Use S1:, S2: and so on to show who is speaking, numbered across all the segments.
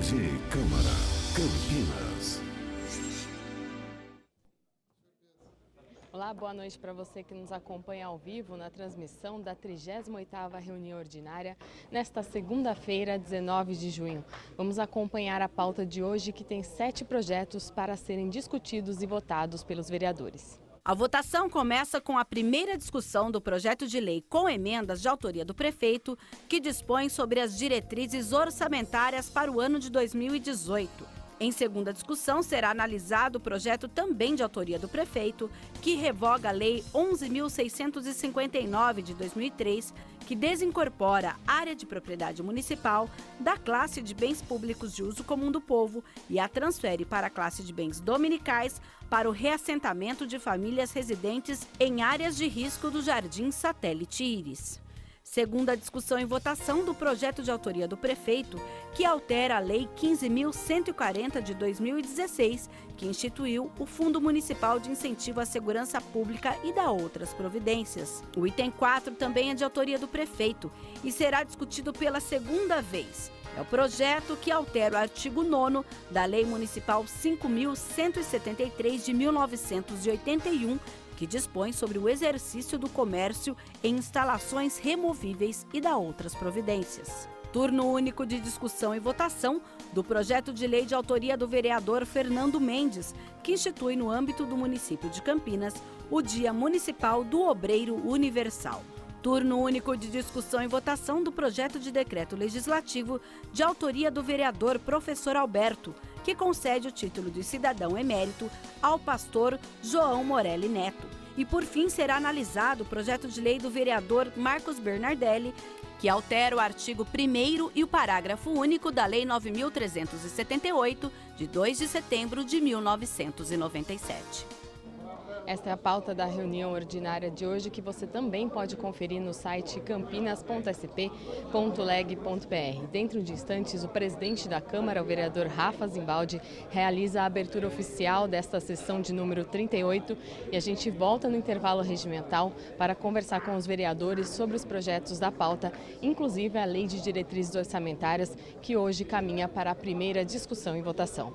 S1: TV Câmara, Campinas.
S2: Olá, boa noite para você que nos acompanha ao vivo na transmissão da 38ª reunião ordinária nesta segunda-feira, 19 de junho. Vamos acompanhar a pauta de hoje, que tem 7 projetos para serem discutidos e votados pelos vereadores.
S3: A votação começa com a primeira discussão do projeto de lei com emendas de autoria do prefeito, que dispõe sobre as diretrizes orçamentárias para o ano de 2018. Em segunda discussão, será analisado o projeto também de autoria do prefeito, que revoga a Lei 11.659 de 2003, que desincorpora a área de propriedade municipal da classe de bens públicos de uso comum do povo e a transfere para a classe de bens dominicais para o reassentamento de famílias residentes em áreas de risco do Jardim Satélite Íris. Segunda discussão e votação do projeto de autoria do prefeito, que altera a Lei 15.140 de 2016, que instituiu o Fundo Municipal de Incentivo à Segurança Pública e dá outras providências. O item 4 também é de autoria do prefeito e será discutido pela segunda vez. É o projeto que altera o artigo 9º da Lei Municipal 5.173 de 1981, que dispõe sobre o exercício do comércio em instalações removíveis e dá outras providências. Turno único de discussão e votação do projeto de lei de autoria do vereador Fernando Mendes, que institui no âmbito do município de Campinas o Dia Municipal do Obreiro Universal. Turno único de discussão e votação do projeto de decreto legislativo de autoria do vereador Professor Alberto, que concede o título de cidadão emérito ao pastor João Morelli Neto. E por fim será analisado o projeto de lei do vereador Marcos Bernardelli, que altera o artigo 1º e o parágrafo único da Lei 9.378, de 2 de setembro de 1997.
S2: Esta é a pauta da reunião ordinária de hoje, que você também pode conferir no site campinas.sp.leg.br. Dentro de instantes, o presidente da Câmara, o vereador Rafa Zimbaldi, realiza a abertura oficial desta sessão de número 38 e a gente volta no intervalo regimental para conversar com os vereadores sobre os projetos da pauta, inclusive a Lei de Diretrizes Orçamentárias, que hoje caminha para a primeira discussão e votação.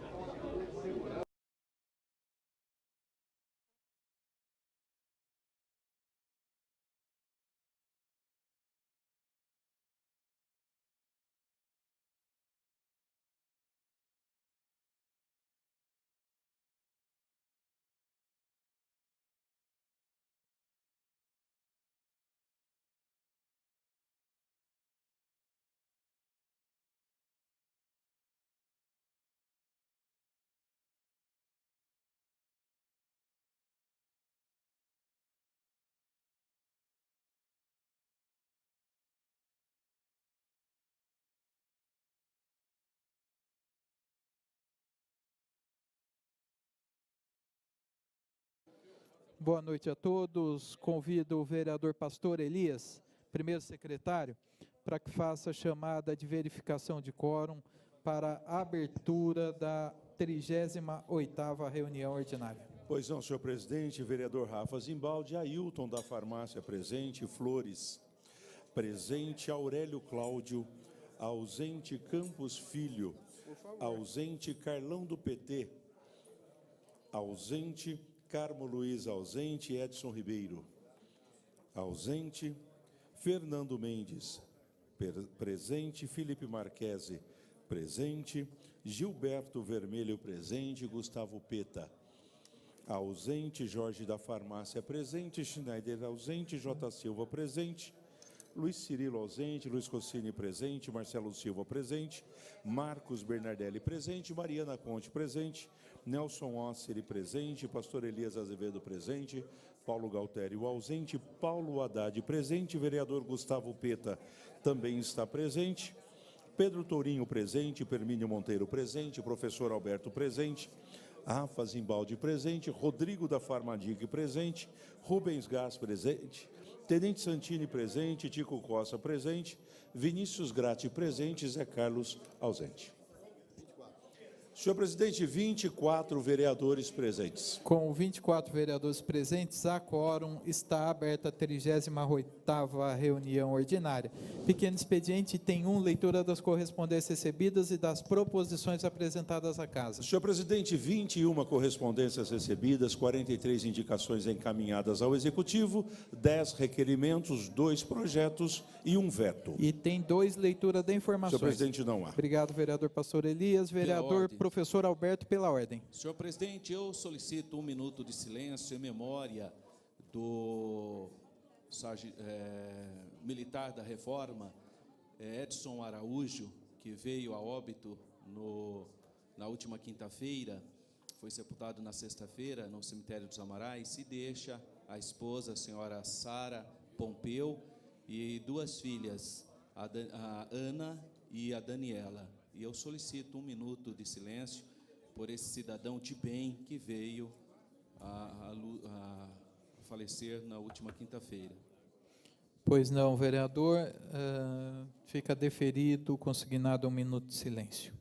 S4: Boa noite a todos. Convido o vereador Pastor Elias, primeiro secretário, para que faça a chamada de verificação de quórum para a abertura da 38ª reunião ordinária.
S5: Pois não, senhor presidente, vereador Rafa Zimbaldi, Ailton da farmácia presente, Flores presente, Aurélio Cláudio, ausente Campos Filho, ausente Carlão do PT, ausente Carmo Luiz, ausente Edson Ribeiro, ausente Fernando Mendes, presente Felipe Marquese, presente Gilberto Vermelho, presente Gustavo Peta, ausente Jorge da farmácia, presente Schneider, ausente J. Silva, presente Luiz Cirilo, ausente Luiz Rossini, presente Marcelo Silva, presente Marcos Bernardelli, presente Mariana Conte, presente Nelson Osseri, presente Pastor Elias Azevedo, presente Paulo Galtério, ausente Paulo Haddad, presente vereador Gustavo Peta, também está presente Pedro Tourinho, presente Permínio Monteiro, presente professor Alberto, presente Rafa Zimbaldi, presente Rodrigo da Farmadig, presente Rubens Gás, presente Tenente Santini, presente Tico Costa, presente Vinícius Gratti, presente Zé Carlos, ausente. Senhor presidente, 24 vereadores presentes.
S4: Com 24 vereadores presentes, a quórum, está aberta a 38ª reunião ordinária. Pequeno expediente tem leitura das correspondências recebidas e das proposições apresentadas à casa.
S5: Senhor presidente, 21 correspondências recebidas, 43 indicações encaminhadas ao Executivo, 10 requerimentos, 2 projetos e 1 veto.
S4: E tem 2 leituras de informações.
S5: Senhor presidente, não há.
S4: Obrigado, vereador Pastor Elias. Vereador professor Alberto, pela ordem.
S6: Senhor presidente, eu solicito 1 minuto de silêncio em memória do militar da Reforma, Edson Araújo, que veio a óbito na última quinta-feira, foi sepultado na sexta-feira no cemitério dos Amarais, e deixa a esposa, a senhora Sara Pompeu, e 2 filhas, a Ana e a Daniela. E eu solicito 1 minuto de silêncio por esse cidadão de bem que veio a falecer na última quinta-feira.
S4: Pois não, vereador. Fica deferido, consignado 1 minuto de silêncio.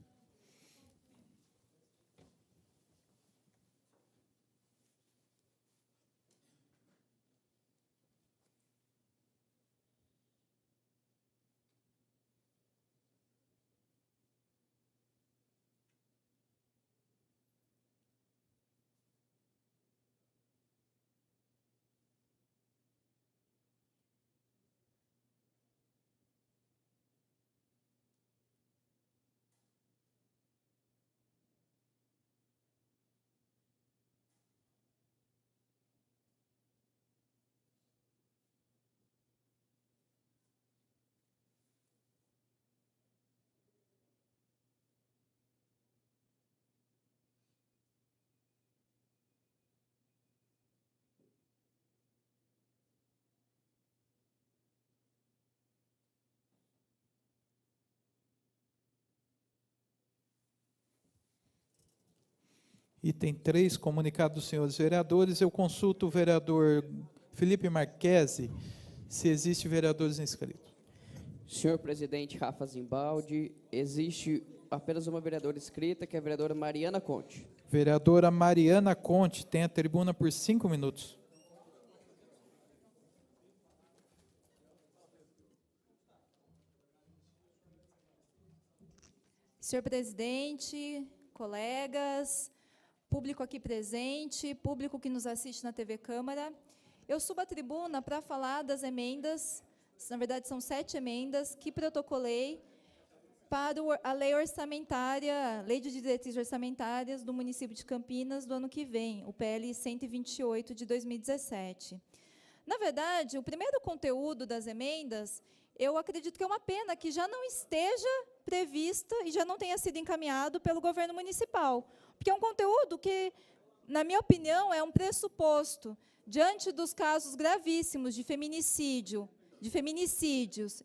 S4: Item 3, comunicado dos senhores vereadores. Eu consulto o vereador Felipe Marquesi, se existe vereadores inscritos.
S7: Senhor presidente Rafa Zimbaldi, existe apenas uma vereadora inscrita, que é a vereadora Mariana Conte.
S4: Vereadora Mariana Conte, tem a tribuna por 5 minutos.
S8: Senhor presidente, colegas, público aqui presente, público que nos assiste na TV Câmara, eu subo à tribuna para falar das emendas, na verdade são 7 emendas, que protocolei para a lei orçamentária, Lei de Diretrizes Orçamentárias do município de Campinas do ano que vem, o PL 128 de 2017. Na verdade, o primeiro conteúdo das emendas, eu acredito que é uma pena que já não esteja prevista e já não tenha sido encaminhado pelo governo municipal, porque é um conteúdo que, na minha opinião, é um pressuposto, diante dos casos gravíssimos de feminicídios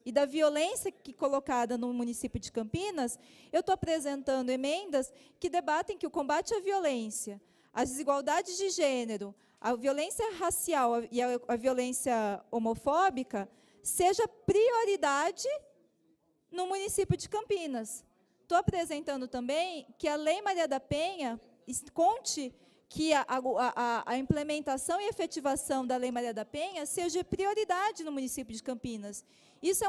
S8: e da violência colocada no município de Campinas. Eu estou apresentando emendas que debatem que o combate à violência, as desigualdades de gênero, a violência racial e a violência homofóbica seja prioridade no município de Campinas. Estou apresentando também que a Lei Maria da Penha conte que a implementação e efetivação da Lei Maria da Penha seja prioridade no município de Campinas. Isso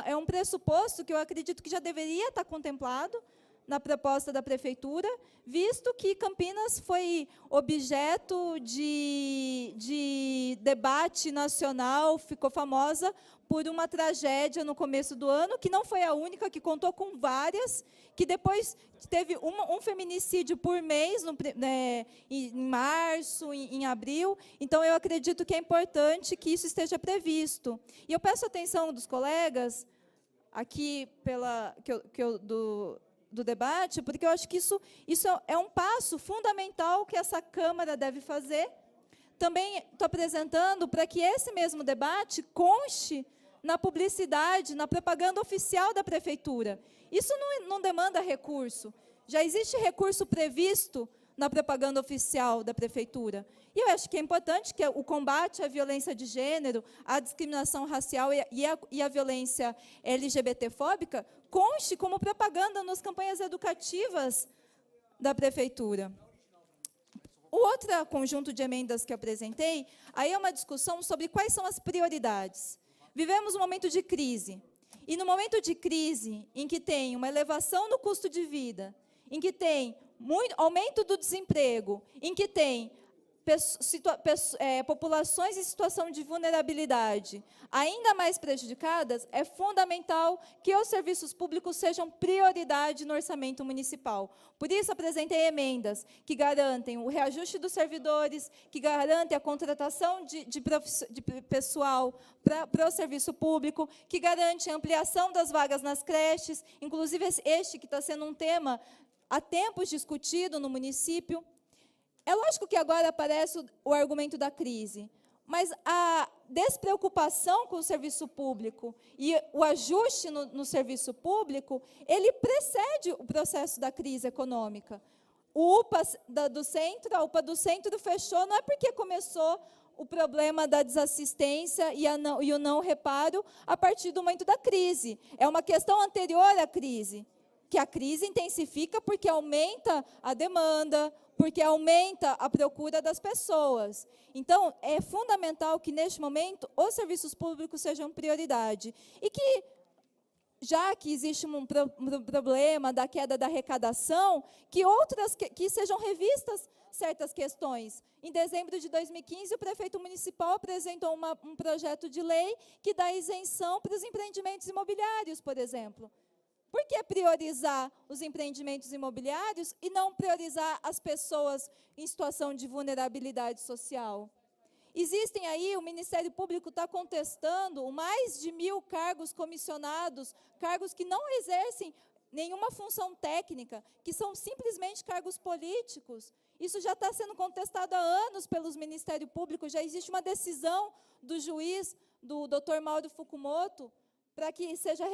S8: é um pressuposto que eu acredito que já deveria estar contemplado na proposta da Prefeitura, visto que Campinas foi objeto de debate nacional, ficou famosa por uma tragédia no começo do ano, que não foi a única, que contou com várias, que depois teve um feminicídio por mês, em março, em abril. Então, eu acredito que é importante que isso esteja previsto. E eu peço a atenção dos colegas, aqui do debate, porque eu acho que isso é um passo fundamental que essa Câmara deve fazer. Também estou apresentando para que esse mesmo debate conste na publicidade, na propaganda oficial da Prefeitura. Isso não demanda recurso. Já existe recurso previsto na propaganda oficial da Prefeitura. E eu acho que é importante que o combate à violência de gênero, à discriminação racial e à violência LGBT-fóbica conste como propaganda nas campanhas educativas da Prefeitura. O outro conjunto de emendas que eu apresentei, aí é uma discussão sobre quais são as prioridades. Vivemos um momento de crise, e no momento de crise, em que tem uma elevação no custo de vida, em que tem aumento do desemprego, em que tem populações em situação de vulnerabilidade ainda mais prejudicadas, é fundamental que os serviços públicos sejam prioridade no orçamento municipal. Por isso, apresentei emendas que garantem o reajuste dos servidores, que garantem a contratação de pessoal para o serviço público, que garante a ampliação das vagas nas creches, inclusive este que está sendo um tema há tempos discutido no município. É lógico que agora aparece o argumento da crise, mas a despreocupação com o serviço público e o ajuste no serviço público, ele precede o processo da crise econômica. O UPA do centro, a UPA do centro fechou, não é porque começou o problema da desassistência e o não reparo a partir do momento da crise. É uma questão anterior à crise, que a crise intensifica porque aumenta a demanda, porque aumenta a procura das pessoas. Então, é fundamental que, neste momento, os serviços públicos sejam prioridade. E que, já que existe um problema da queda da arrecadação, que sejam revistas certas questões. Em dezembro de 2015, o prefeito municipal apresentou um projeto de lei que dá isenção para os empreendimentos imobiliários, por exemplo. Por que priorizar os empreendimentos imobiliários e não priorizar as pessoas em situação de vulnerabilidade social? Existem aí, o Ministério Público está contestando mais de 1.000 cargos comissionados, cargos que não exercem nenhuma função técnica, que são simplesmente cargos políticos. Isso já está sendo contestado há anos pelos Ministérios Públicos, já existe uma decisão do juiz, do Dr. Mauro Fukumoto, para que seja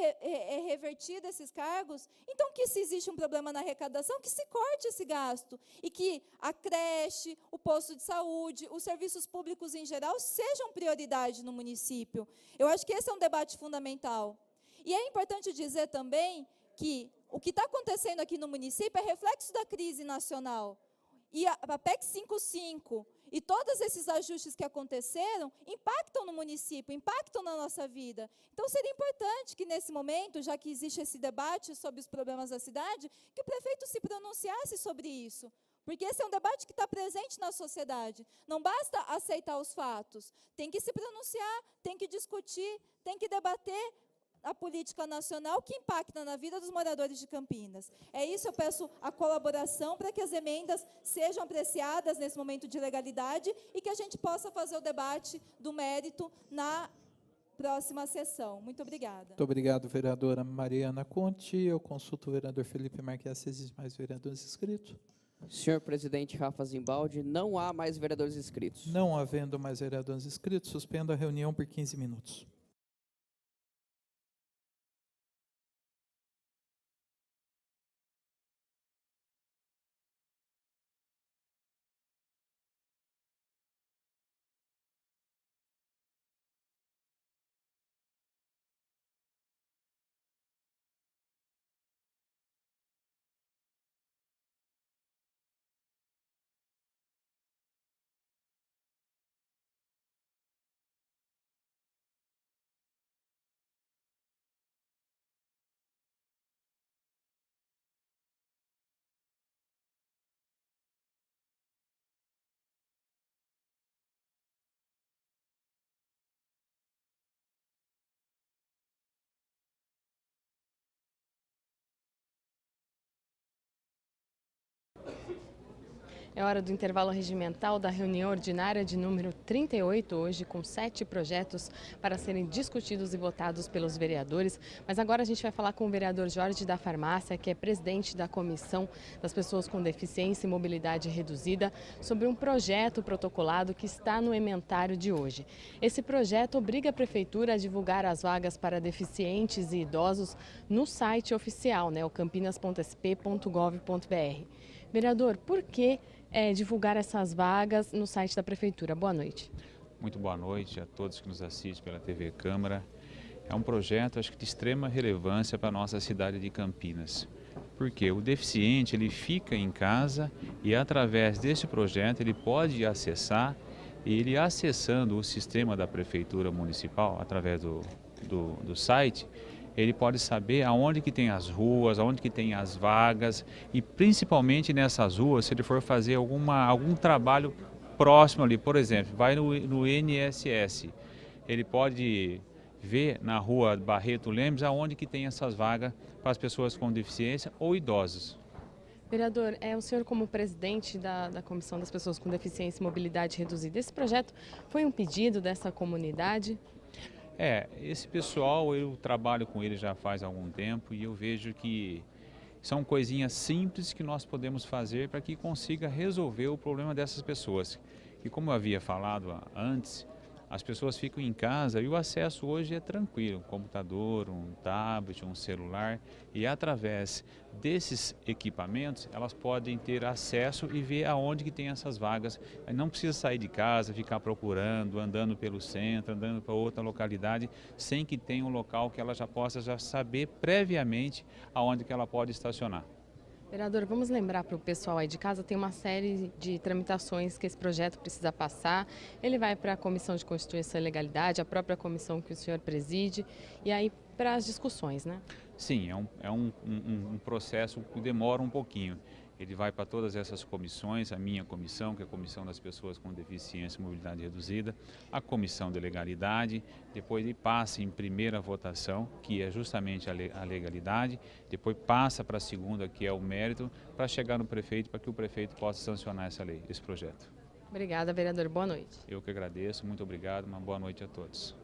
S8: revertido esses cargos. Então, que se existe um problema na arrecadação, que se corte esse gasto, e que a creche, o posto de saúde, os serviços públicos em geral, sejam prioridade no município. Eu acho que esse é um debate fundamental. E é importante dizer também que o que está acontecendo aqui no município é reflexo da crise nacional. E a PEC 55 e todos esses ajustes que aconteceram impactam no município, impactam na nossa vida. Então, seria importante que, nesse momento, já que existe esse debate sobre os problemas da cidade, que o prefeito se pronunciasse sobre isso. Porque esse é um debate que está presente na sociedade. Não basta aceitar os fatos. Tem que se pronunciar, tem que discutir, tem que debater a política nacional que impacta na vida dos moradores de Campinas. É isso, eu peço a colaboração para que as emendas sejam apreciadas nesse momento de legalidade e que a gente possa fazer o debate do mérito na próxima sessão. Muito obrigada.
S4: Muito obrigado, vereadora Mariana Conte. Eu consulto o vereador Felipe Marques, se existem mais vereadores inscritos.
S7: Senhor presidente Rafa Zimbaldi, não há mais vereadores inscritos.
S4: Não havendo mais vereadores inscritos, suspendo a reunião por 15 minutos.
S2: É hora do intervalo regimental da reunião ordinária de número 38, hoje com 7 projetos para serem discutidos e votados pelos vereadores. Mas agora a gente vai falar com o vereador Jorge da Farmácia, que é presidente da Comissão das Pessoas com Deficiência e Mobilidade Reduzida, sobre um projeto protocolado que está no ementário de hoje. Esse projeto obriga a Prefeitura a divulgar as vagas para deficientes e idosos no site oficial, o campinas.sp.gov.br. Vereador, por que divulgar essas vagas no site da Prefeitura? Boa noite.
S9: Muito boa noite a todos que nos assistem pela TV Câmara. É um projeto, acho que de extrema relevância para a nossa cidade de Campinas. Porque o deficiente ele fica em casa e através desse projeto ele pode acessar, e ele acessando o sistema da Prefeitura Municipal, através do site, ele pode saber aonde que tem as ruas, aonde que tem as vagas e principalmente nessas ruas, se ele for fazer algum trabalho próximo ali, por exemplo, vai no INSS, ele pode ver na rua Barreto Lemos aonde que tem essas vagas para as pessoas com deficiência ou idosos.
S2: Vereador, o senhor como presidente da Comissão das Pessoas com Deficiência e Mobilidade Reduzida, esse projeto foi um pedido dessa comunidade?
S9: Esse pessoal, eu trabalho com ele já faz algum tempo e eu vejo que são coisinhas simples que nós podemos fazer para que consiga resolver o problema dessas pessoas. E como eu havia falado antes, as pessoas ficam em casa e o acesso hoje é tranquilo, um computador, um tablet, um celular, e através desses equipamentos elas podem ter acesso e ver aonde que tem essas vagas. Não precisa sair de casa, ficar procurando, andando pelo centro, andando para outra localidade, sem que tenha um local que ela já possa saber previamente aonde que ela pode estacionar.
S2: Vereador, vamos lembrar para o pessoal aí de casa, tem uma série de tramitações que esse projeto precisa passar. Ele vai para a Comissão de Constituição e Legalidade, a própria comissão que o senhor preside, e aí para as discussões, né?
S9: Sim, é um processo que demora um pouquinho. Ele vai para todas essas comissões, a minha comissão, que é a Comissão das Pessoas com Deficiência e Mobilidade Reduzida, a Comissão de Legalidade, depois ele passa em primeira votação, que é justamente a legalidade, depois passa para a segunda, que é o mérito, para chegar no prefeito, para que o prefeito possa sancionar essa lei, esse projeto.
S2: Obrigada, vereador. Boa noite.
S9: Eu que agradeço, muito obrigado, uma boa noite a todos.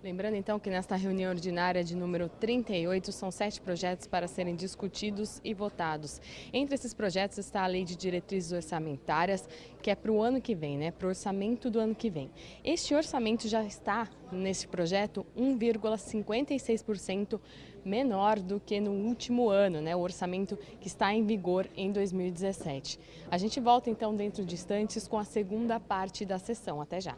S2: Lembrando então que nesta reunião ordinária de número 38 são 7 projetos para serem discutidos e votados. Entre esses projetos está a Lei de Diretrizes Orçamentárias, que é para o ano que vem, para o orçamento do ano que vem. Este orçamento já está, nesse projeto, 1,56% menor do que no último ano, o orçamento que está em vigor em 2017. A gente volta então dentro de instantes com a segunda parte da sessão. Até já.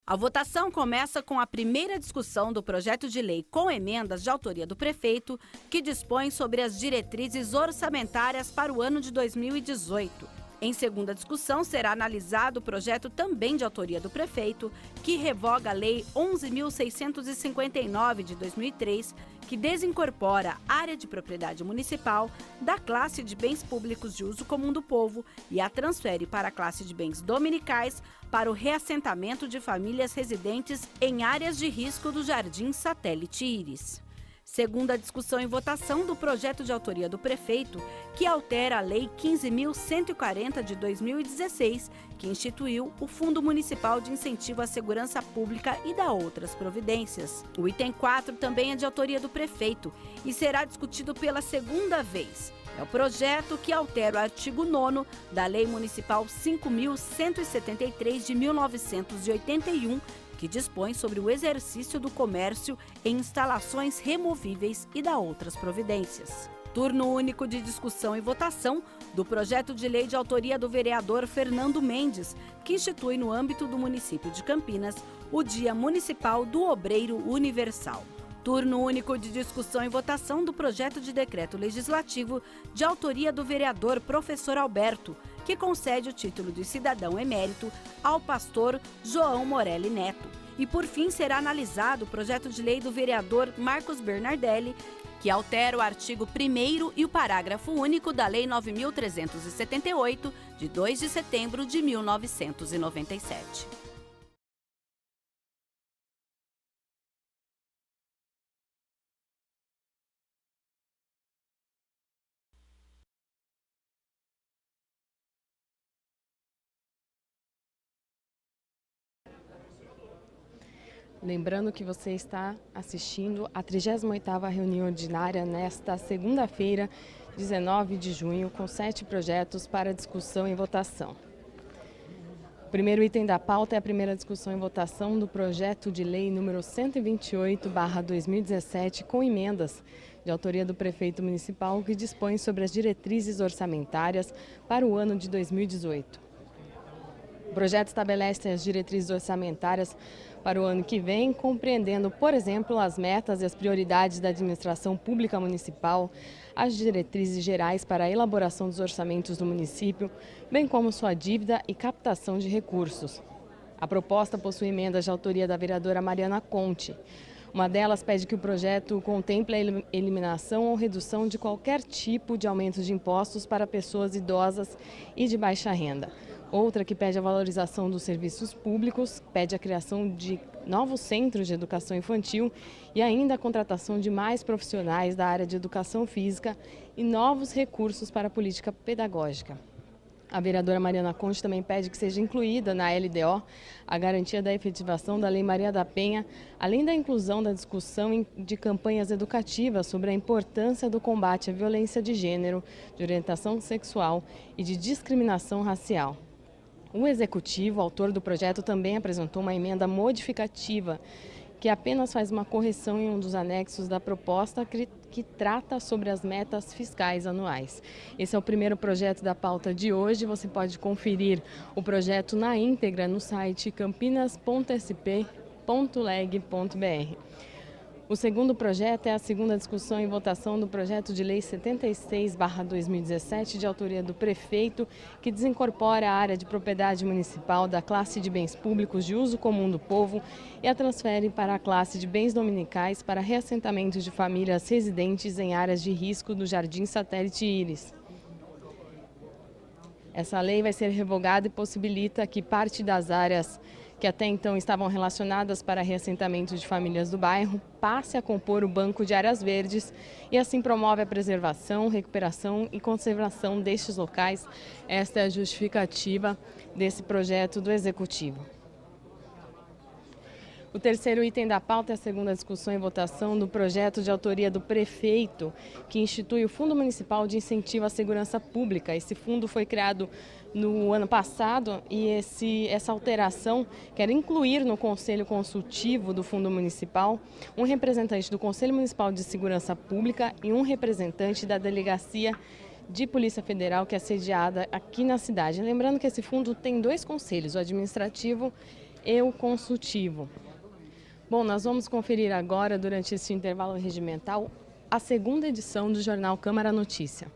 S3: A votação começa com a primeira discussão do projeto de lei com emendas de autoria do prefeito, que dispõe sobre as diretrizes orçamentárias para o ano de 2018. Em segunda discussão, será analisado o projeto também de autoria do prefeito, que revoga a Lei 11.659 de 2003, que desincorpora a área de propriedade municipal da classe de bens públicos de uso comum do povo e a transfere para a classe de bens dominicais para o reassentamento de famílias residentes em áreas de risco do Jardim Satélite Íris. Segunda discussão e votação do projeto de autoria do prefeito, que altera a Lei 15.140 de 2016, que instituiu o Fundo Municipal de Incentivo à Segurança Pública e dá outras providências. O item 4 também é de autoria do prefeito e será discutido pela segunda vez. É o projeto que altera o artigo 9º da Lei Municipal 5.173 de 1981, que dispõe sobre o exercício do comércio em instalações removíveis e dá outras providências. Turno único de discussão e votação do projeto de lei de autoria do vereador Fernando Mendes, que institui no âmbito do município de Campinas o Dia Municipal do Obreiro Universal. Turno único de discussão e votação do projeto de decreto legislativo de autoria do vereador Professor Alberto, que concede o título de cidadão emérito ao pastor João Morelli Neto. E por fim será analisado o projeto de lei do vereador Marcos Bernardelli, que altera o artigo 1º e o parágrafo único da Lei 9.378, de 2 de setembro de 1997.
S2: Lembrando que você está assistindo à 38ª reunião ordinária nesta segunda-feira, 19 de junho, com 7 projetos para discussão e votação. O primeiro item da pauta é a primeira discussão e votação do projeto de lei número 128/2017, com emendas de autoria do prefeito municipal, que dispõe sobre as diretrizes orçamentárias para o ano de 2018. O projeto estabelece as diretrizes orçamentárias para o ano que vem, compreendendo, por exemplo, as metas e as prioridades da administração pública municipal, as diretrizes gerais para a elaboração dos orçamentos do município, bem como sua dívida e captação de recursos. A proposta possui emendas de autoria da vereadora Mariana Conte. Uma delas pede que o projeto contemple a eliminação ou redução de qualquer tipo de aumento de impostos para pessoas idosas e de baixa renda. Outra, que pede a valorização dos serviços públicos, pede a criação de novos centros de educação infantil e ainda a contratação de mais profissionais da área de educação física e novos recursos para a política pedagógica. A vereadora Mariana Conte também pede que seja incluída na LDO a garantia da efetivação da Lei Maria da Penha, além da inclusão da discussão de campanhas educativas sobre a importância do combate à violência de gênero, de orientação sexual e de discriminação racial. O executivo, autor do projeto, também apresentou uma emenda modificativa que apenas faz uma correção em um dos anexos da proposta que trata sobre as metas fiscais anuais. Esse é o primeiro projeto da pauta de hoje. Você pode conferir o projeto na íntegra no site campinas.sp.leg.br. O segundo projeto é a segunda discussão e votação do projeto de lei 76/2017, de autoria do prefeito, que desincorpora a área de propriedade municipal da classe de bens públicos de uso comum do povo e a transfere para a classe de bens dominicais para reassentamento de famílias residentes em áreas de risco do Jardim Satélite Íris. Essa lei vai ser revogada e possibilita que parte das áreas que até então estavam relacionadas para reassentamento de famílias do bairro, passe a compor o Banco de Áreas Verdes e assim promove a preservação, recuperação e conservação destes locais. Esta é a justificativa desse projeto do Executivo. O terceiro item da pauta é a segunda discussão e votação do projeto de autoria do prefeito, que institui o Fundo Municipal de Incentivo à Segurança Pública. Esse fundo foi criado no ano passado e essa alteração quer incluir no Conselho Consultivo do Fundo Municipal um representante do Conselho Municipal de Segurança Pública e um representante da Delegacia de Polícia Federal, que é sediada aqui na cidade. Lembrando que esse fundo tem 2 conselhos, o administrativo e o consultivo. Bom, nós vamos conferir agora, durante esse intervalo regimental, a segunda edição do jornal Câmara Notícia.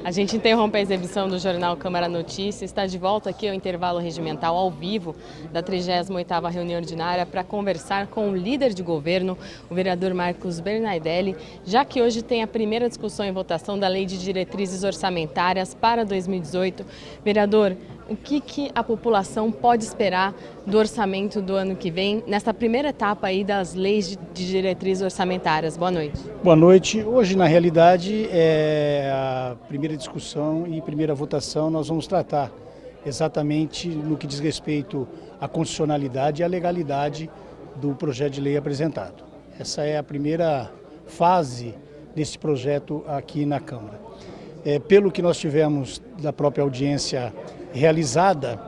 S2: A gente interrompe a exibição do Jornal Câmara Notícias, está de volta aqui ao intervalo regimental ao vivo da 38ª reunião ordinária para conversar com o líder de governo, o vereador Marcos Bernardelli, já que hoje tem a primeira discussão e votação da Lei de Diretrizes Orçamentárias para 2018. Vereador, o que a população pode esperar do orçamento do ano que vem, nessa primeira etapa aí das leis de diretrizes orçamentárias? Boa noite.
S10: Boa noite. Hoje, na realidade, é a primeira discussão e primeira votação. Nós vamos tratar exatamente no que diz respeito à constitucionalidade e à legalidade do projeto de lei apresentado. Essa é a primeira fase desse projeto aqui na Câmara. Pelo que nós tivemos da própria audiência realizada,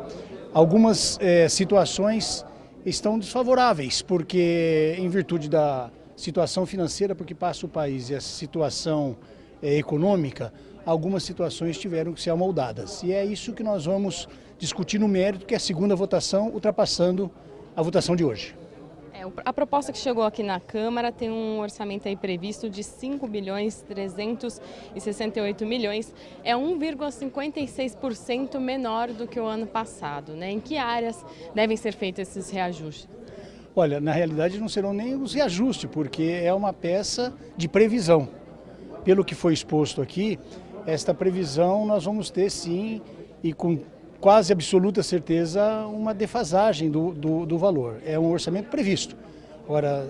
S10: algumas situações estão desfavoráveis, porque em virtude da situação financeira porque passa o país e a situação econômica, algumas situações tiveram que ser amoldadas. E é isso que nós vamos discutir no mérito, que é a segunda votação, ultrapassando a votação de hoje.
S2: A proposta que chegou aqui na Câmara tem um orçamento aí previsto de 5.368 milhões, é 1,56% menor do que o ano passado, né? Em que áreas devem ser feitos esses reajustes?
S10: Olha, na realidade não serão nem os reajustes, porque é uma peça de previsão. Pelo que foi exposto aqui, esta previsão nós vamos ter sim, e com quase absoluta certeza, uma defasagem do valor. É um orçamento previsto. Agora,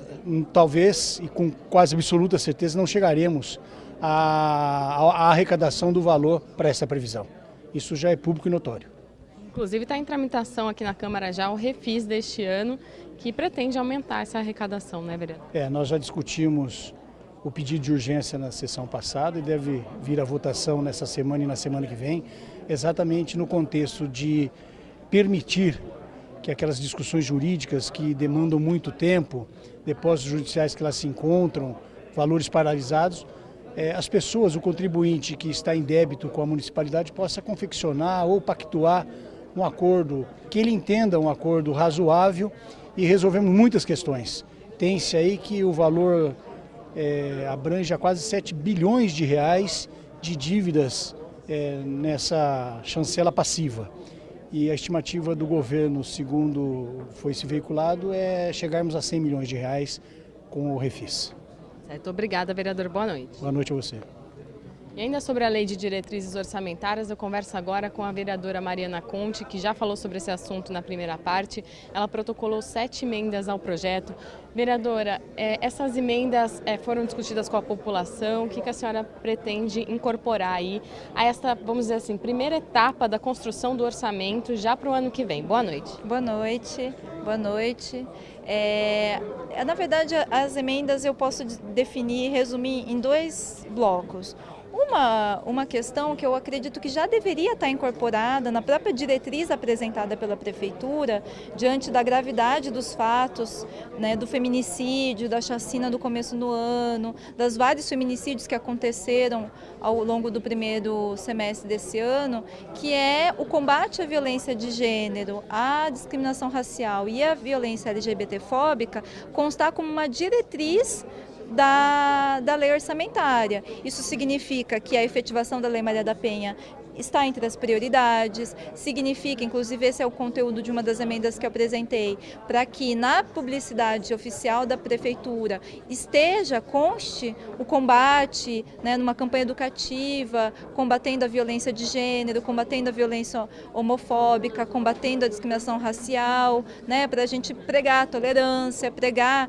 S10: talvez, e com quase absoluta certeza, não chegaremos à arrecadação do valor para essa previsão. Isso já é público e notório.
S2: Inclusive está em tramitação aqui na Câmara já o refis deste ano, que pretende aumentar essa arrecadação, né, vereador?
S10: Nós já discutimos o pedido de urgência na sessão passada e deve vir a votação nessa semana e na semana que vem, exatamente no contexto de permitir que aquelas discussões jurídicas que demandam muito tempo, depósitos judiciais que elas se encontram, valores paralisados, as pessoas, o contribuinte que está em débito com a municipalidade possa confeccionar ou pactuar um acordo, que ele entenda um acordo razoável, e resolvemos muitas questões. Tem-se aí que o valor abrange a quase 7 bilhões de reais de dívidas nessa chancela passiva. E a estimativa do governo, segundo foi se veiculado, é chegarmos a 100 milhões de reais com o refis.
S2: Certo, obrigada, vereador. Boa noite.
S10: Boa noite a você.
S2: E ainda sobre a Lei de Diretrizes Orçamentárias, eu converso agora com a vereadora Mariana Conte, que já falou sobre esse assunto na primeira parte. Ela protocolou 7 emendas ao projeto. Vereadora, essas emendas foram discutidas com a população. O que a senhora pretende incorporar aí a esta, vamos dizer assim, primeira etapa da construção do orçamento já para o ano que vem? Boa noite.
S8: Boa noite. Boa noite. Na verdade, as emendas eu posso definir, resumir em 2 blocos. Uma questão que eu acredito que já deveria estar incorporada na própria diretriz apresentada pela Prefeitura, diante da gravidade dos fatos, né, do feminicídio, da chacina do começo do ano, dos vários feminicídios que aconteceram ao longo do primeiro semestre desse ano, que é o combate à violência de gênero, à discriminação racial e à violência LGBTfóbica, constar como uma diretriz da lei orçamentária. Isso significa que a efetivação da Lei Maria da Penha está entre as prioridades, significa, inclusive esse é o conteúdo de uma das emendas que eu apresentei, para que na publicidade oficial da Prefeitura conste o combate, né, numa campanha educativa, combatendo a violência de gênero, combatendo a violência homofóbica, combatendo a discriminação racial, né, para a gente pregar a tolerância, pregar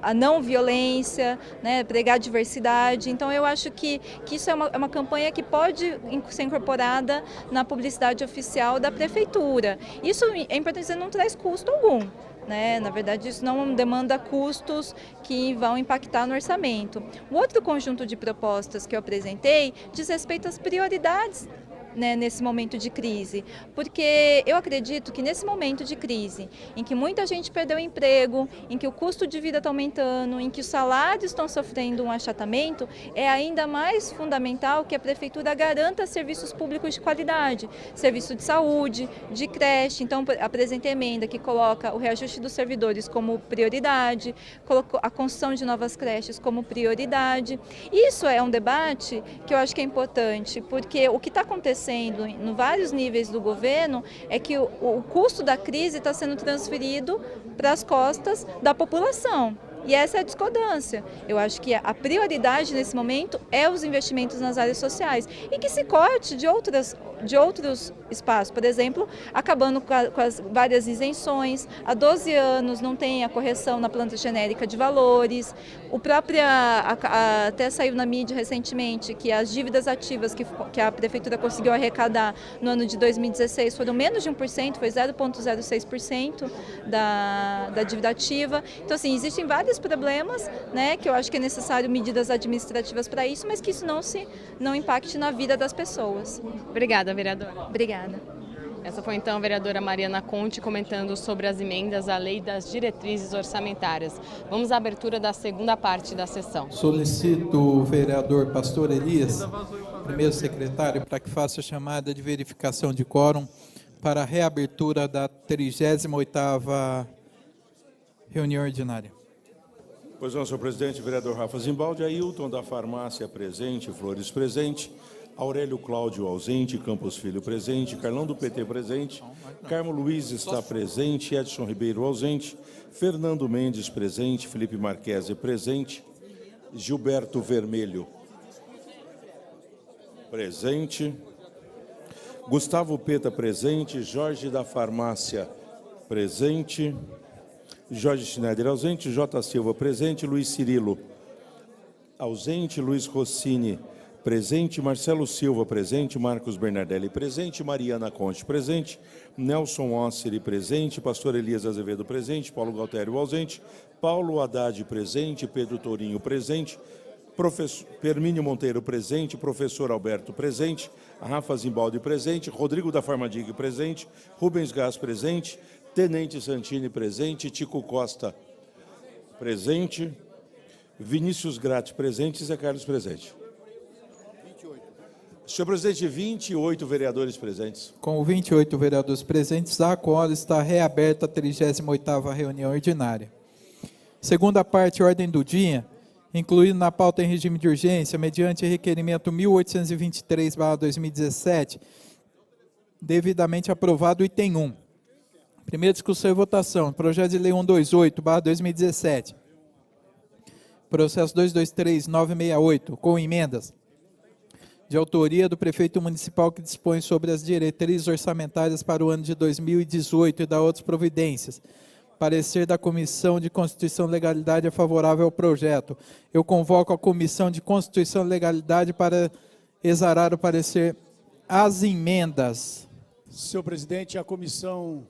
S8: a não violência, né, pregar a diversidade. Então eu acho que isso é uma campanha que pode ser incorporada na publicidade oficial da Prefeitura. Isso é importante dizer, não traz custo algum, né? Na verdade, isso não demanda custos que vão impactar no orçamento. O outro conjunto de propostas que eu apresentei diz respeito às prioridades né, nesse momento de crise? Porque eu acredito que nesse momento de crise, em que muita gente perdeu o emprego, em que o custo de vida está aumentando, em que os salários estão sofrendo um achatamento, é ainda mais fundamental que a Prefeitura garanta serviços públicos de qualidade, serviço de saúde, de creche. Então, apresentei emenda que coloca o reajuste dos servidores como prioridade, colocou a construção de novas creches como prioridade. Isso é um debate que eu acho que é importante, porque o que está acontecendo em vários níveis do governo é que o custo da crise está sendo transferido para as costas da população. E essa é a discordância. Eu acho que a prioridade nesse momento é os investimentos nas áreas sociais e que se corte de outros espaços. Por exemplo, acabando com as várias isenções. Há 12 anos não tem a correção na planta genérica de valores. Até saiu na mídia recentemente que as dívidas ativas que a Prefeitura conseguiu arrecadar no ano de 2016 foram menos de 1%, foi 0,06% da dívida ativa. Então, assim, existem vários problemas, né, que eu acho que é necessário medidas administrativas para isso, mas que isso não impacte na vida das pessoas.
S2: Obrigada, vereadora.
S8: Obrigada.
S2: Essa foi então a vereadora Mariana Conte comentando sobre as emendas à Lei das Diretrizes Orçamentárias. Vamos à abertura da segunda parte da sessão.
S4: Solicito o vereador Pastor Elias, primeiro secretário, para que faça a chamada de verificação de quórum para a reabertura da 38ª reunião ordinária.
S5: Pois não, senhor presidente, vereador Rafa Zimbaldi, Ailton da Farmácia presente, Flores presente, Aurélio Cláudio ausente, Campos Filho presente, Carlão do PT presente, Carmo Luiz está presente, Edson Ribeiro ausente, Fernando Mendes presente, Felipe Marquese presente, Gilberto Vermelho presente, Gustavo Peta presente, Jorge da Farmácia presente, Jorge Schneider ausente, J. Silva presente, Luiz Cirilo ausente, Luiz Rossini presente, Marcelo Silva presente, Marcos Bernardelli presente, Mariana Conte presente, Nelson Osseri presente, Pastor Elias Azevedo presente, Paulo Galtério ausente, Paulo Haddad presente, Pedro Tourinho presente, Professor Hermínio Monteiro presente, Professor Alberto presente, Rafa Zimbaldi presente, Rodrigo da Farmadig presente, Rubens Gás presente, Tenente Santini presente, Tico Costa presente, Vinícius Gratti presente e Zé Carlos presente. 28. Senhor presidente, 28 vereadores presentes.
S4: Com 28 vereadores presentes, a qual está reaberta a 38ª reunião ordinária. Segunda parte, ordem do dia, incluído na pauta em regime de urgência, mediante requerimento 1823/2017, devidamente aprovado, item 1. Primeira discussão e votação, projeto de lei 128/2017, processo 223968, com emendas, de autoria do prefeito municipal que dispõe sobre as diretrizes orçamentárias para o ano de 2018 e da outras providências. Parecer da Comissão de Constituição e Legalidade é favorável ao projeto. Eu convoco a Comissão de Constituição e Legalidade para exarar o parecer às emendas.
S10: Senhor presidente, a comissão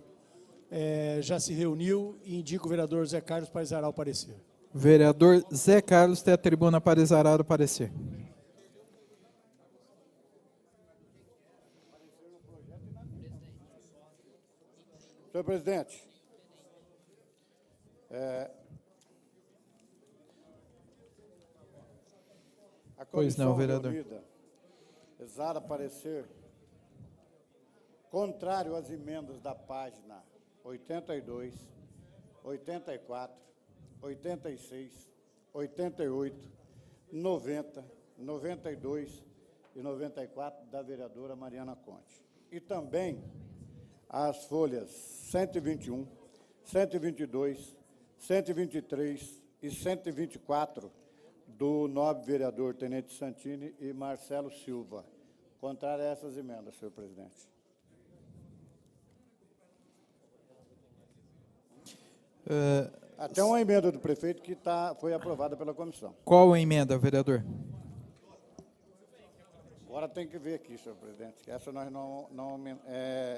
S10: já se reuniu e indica o vereador Zé Carlos para exarar o parecer.
S4: Vereador Zé Carlos tem a tribuna para exarar o parecer.
S11: Senhor presidente, a comissão reunida exara parecer contrário às emendas da página 82, 84, 86, 88, 90, 92 e 94 da vereadora Mariana Conte. E também as folhas 121, 122, 123 e 124 do nobre vereador Tenente Santini e Marcelo Silva. Contrário a essas emendas, senhor presidente. Até uma emenda do prefeito que foi aprovada pela comissão.
S4: Qual a emenda, vereador?
S11: Agora tem que ver aqui, senhor presidente. Essa nós não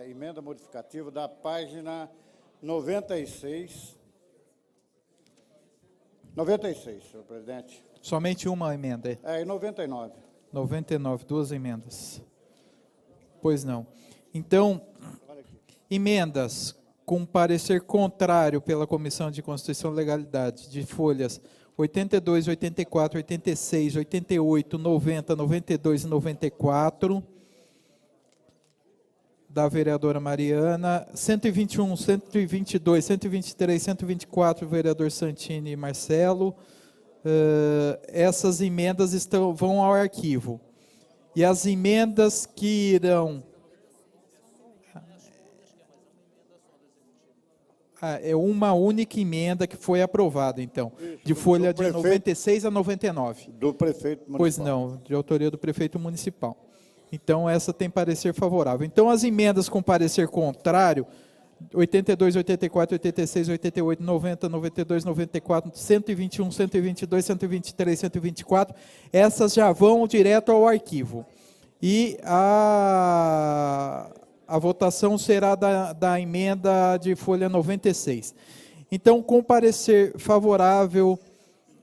S11: emenda modificativa da página 96. 96, senhor presidente.
S4: Somente uma emenda.
S11: E 99.
S4: 99, duas emendas. Pois não. Então, emendas com parecer contrário pela Comissão de Constituição e Legalidade, de folhas 82, 84, 86, 88, 90, 92 e 94, da vereadora Mariana, 121, 122, 123, 124, vereador Santini e Marcelo. Essas emendas vão ao arquivo. E as emendas que irão... é uma única emenda que foi aprovada, então, de folha de 96 a 99.
S11: Do prefeito municipal.
S4: Pois não, de autoria do prefeito municipal. Então, essa tem parecer favorável. Então, as emendas com parecer contrário, 82, 84, 86, 88, 90, 92, 94, 121, 122, 123, 124, essas já vão direto ao arquivo. E a votação será da emenda de folha 96. Então, com parecer favorável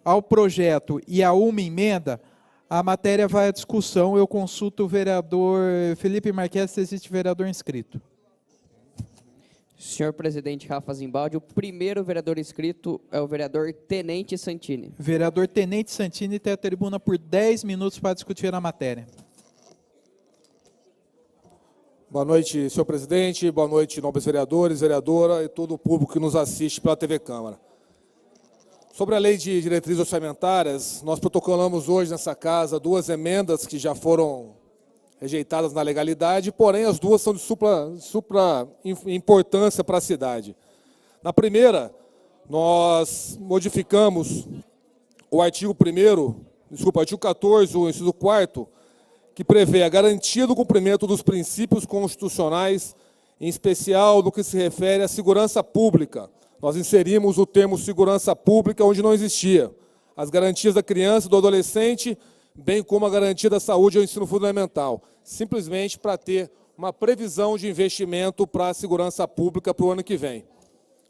S4: ao projeto e a uma emenda, a matéria vai à discussão. Eu consulto o vereador Felipe Marques, se existe vereador inscrito.
S7: Senhor presidente Rafa Zimbaldi, o primeiro vereador inscrito é o vereador Tenente Santini.
S4: Vereador Tenente Santini tem a tribuna por 10 minutos para discutir a matéria.
S12: Boa noite, senhor presidente. Boa noite, nobres vereadores, vereadora e todo o público que nos assiste pela TV Câmara. Sobre a lei de diretrizes orçamentárias, nós protocolamos hoje nessa casa 2 emendas que já foram rejeitadas na legalidade, porém as duas são de supra importância para a cidade. Na primeira, nós modificamos o artigo 14, o inciso 4º, que prevê a garantia do cumprimento dos princípios constitucionais, em especial no que se refere à segurança pública. Nós inserimos o termo segurança pública onde não existia. As garantias da criança e do adolescente, bem como a garantia da saúde ao ensino fundamental, simplesmente para ter uma previsão de investimento para a segurança pública para o ano que vem.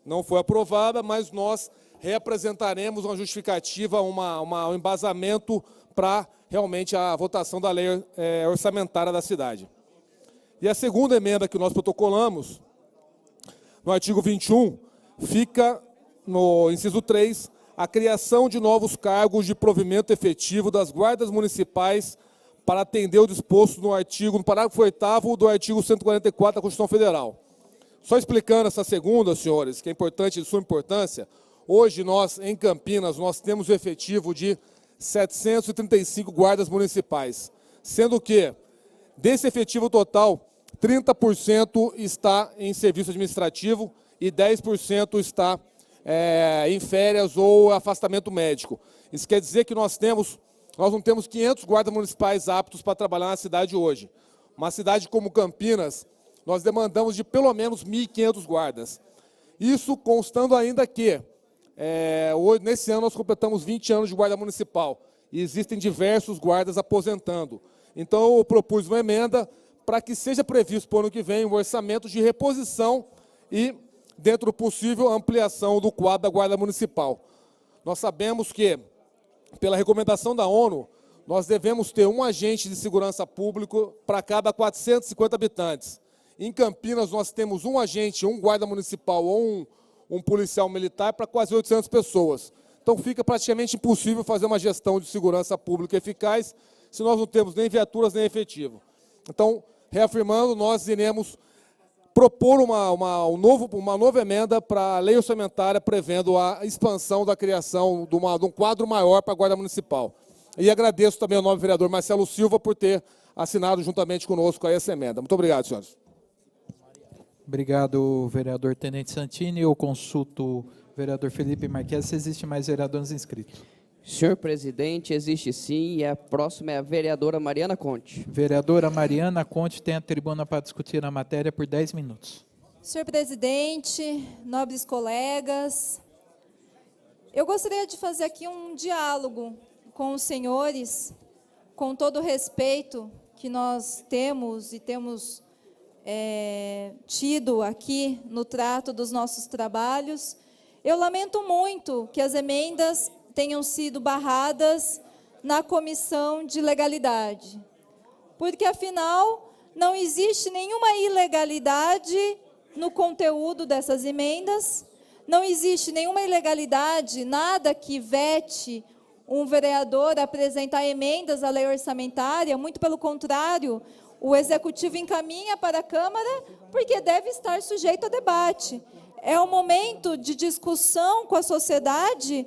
S12: Não foi aprovada, mas nós reapresentaremos uma justificativa, um embasamento para realmente a votação da lei orçamentária da cidade. E a segunda emenda que nós protocolamos, no artigo 21, fica no inciso 3, a criação de novos cargos de provimento efetivo das guardas municipais para atender o disposto no parágrafo 8º do artigo 144 da Constituição Federal. Só explicando essa segunda, senhores, que é importante, de suma importância, hoje nós, em Campinas, nós temos o efetivo de 735 guardas municipais, sendo que, desse efetivo total, 30% está em serviço administrativo e 10% está em férias ou afastamento médico. Isso quer dizer que nós não temos 500 guardas municipais aptos para trabalhar na cidade hoje. Uma cidade como Campinas, nós demandamos de pelo menos 1.500 guardas. Isso constando ainda que, nesse ano nós completamos 20 anos de guarda municipal e existem diversos guardas aposentando. Então eu propus uma emenda para que seja previsto para o ano que vem um orçamento de reposição e, dentro do possível, ampliação do quadro da guarda municipal. Nós sabemos que, pela recomendação da ONU, nós devemos ter um agente de segurança pública para cada 450 habitantes. Em Campinas, nós temos um agente, um guarda municipal ou um policial militar para quase 800 pessoas. Então, fica praticamente impossível fazer uma gestão de segurança pública eficaz se nós não temos nem viaturas nem efetivo. Então, reafirmando, nós iremos propor uma nova emenda para a lei orçamentária prevendo a expansão da criação de um quadro maior para a Guarda Municipal. E agradeço também ao nobre vereador Marcelo Silva por ter assinado juntamente conosco essa emenda. Muito obrigado, senhores.
S4: Obrigado, vereador Tenente Santini. Eu consulto o vereador Felipe Marques, se existe mais vereadores inscritos.
S7: Senhor presidente, existe sim, e a próxima é a vereadora Mariana Conte.
S4: Vereadora Mariana Conte tem a tribuna para discutir a matéria por 10 minutos.
S8: Senhor presidente, nobres colegas, eu gostaria de fazer aqui um diálogo com os senhores, com todo o respeito que nós temos e temos tido aqui no trato dos nossos trabalhos. Eu lamento muito que as emendas tenham sido barradas na Comissão de Legalidade, porque, afinal, não existe nenhuma ilegalidade no conteúdo dessas emendas, não existe nenhuma ilegalidade, nada que vete um vereador apresentar emendas à lei orçamentária, muito pelo contrário, o Executivo encaminha para a Câmara porque deve estar sujeito a debate. É um momento de discussão com a sociedade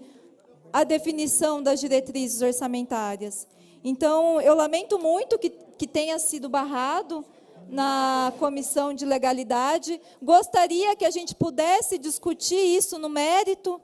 S8: a definição das diretrizes orçamentárias. Então, eu lamento muito que tenha sido barrado na Comissão de Legalidade. Gostaria que a gente pudesse discutir isso no mérito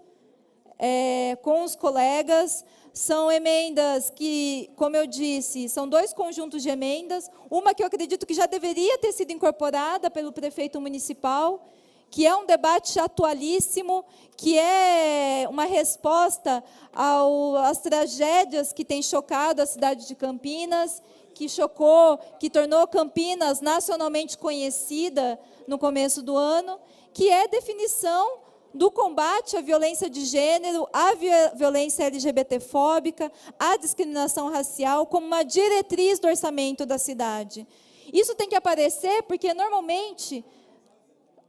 S8: com os colegas. São emendas que, como eu disse, são 2 conjuntos de emendas. Uma que eu acredito que já deveria ter sido incorporada pelo prefeito municipal, que é um debate atualíssimo, que é uma resposta às tragédias que têm chocado a cidade de Campinas, que tornou Campinas nacionalmente conhecida no começo do ano, que é definição do combate à violência de gênero, à violência LGBTfóbica, à discriminação racial, como uma diretriz do orçamento da cidade. Isso tem que aparecer porque, normalmente,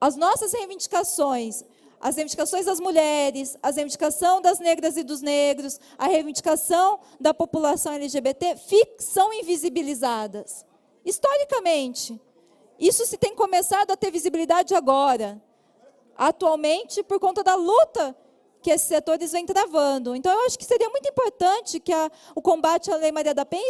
S8: as nossas reivindicações, as reivindicações das mulheres, a reivindicação das negras e dos negros, a reivindicação da população LGBT são invisibilizadas. Historicamente, isso se tem começado a ter visibilidade agora. Atualmente, por conta da luta que esses setores vêm travando. Então, eu acho que seria muito importante que o combate à Lei Maria da Penha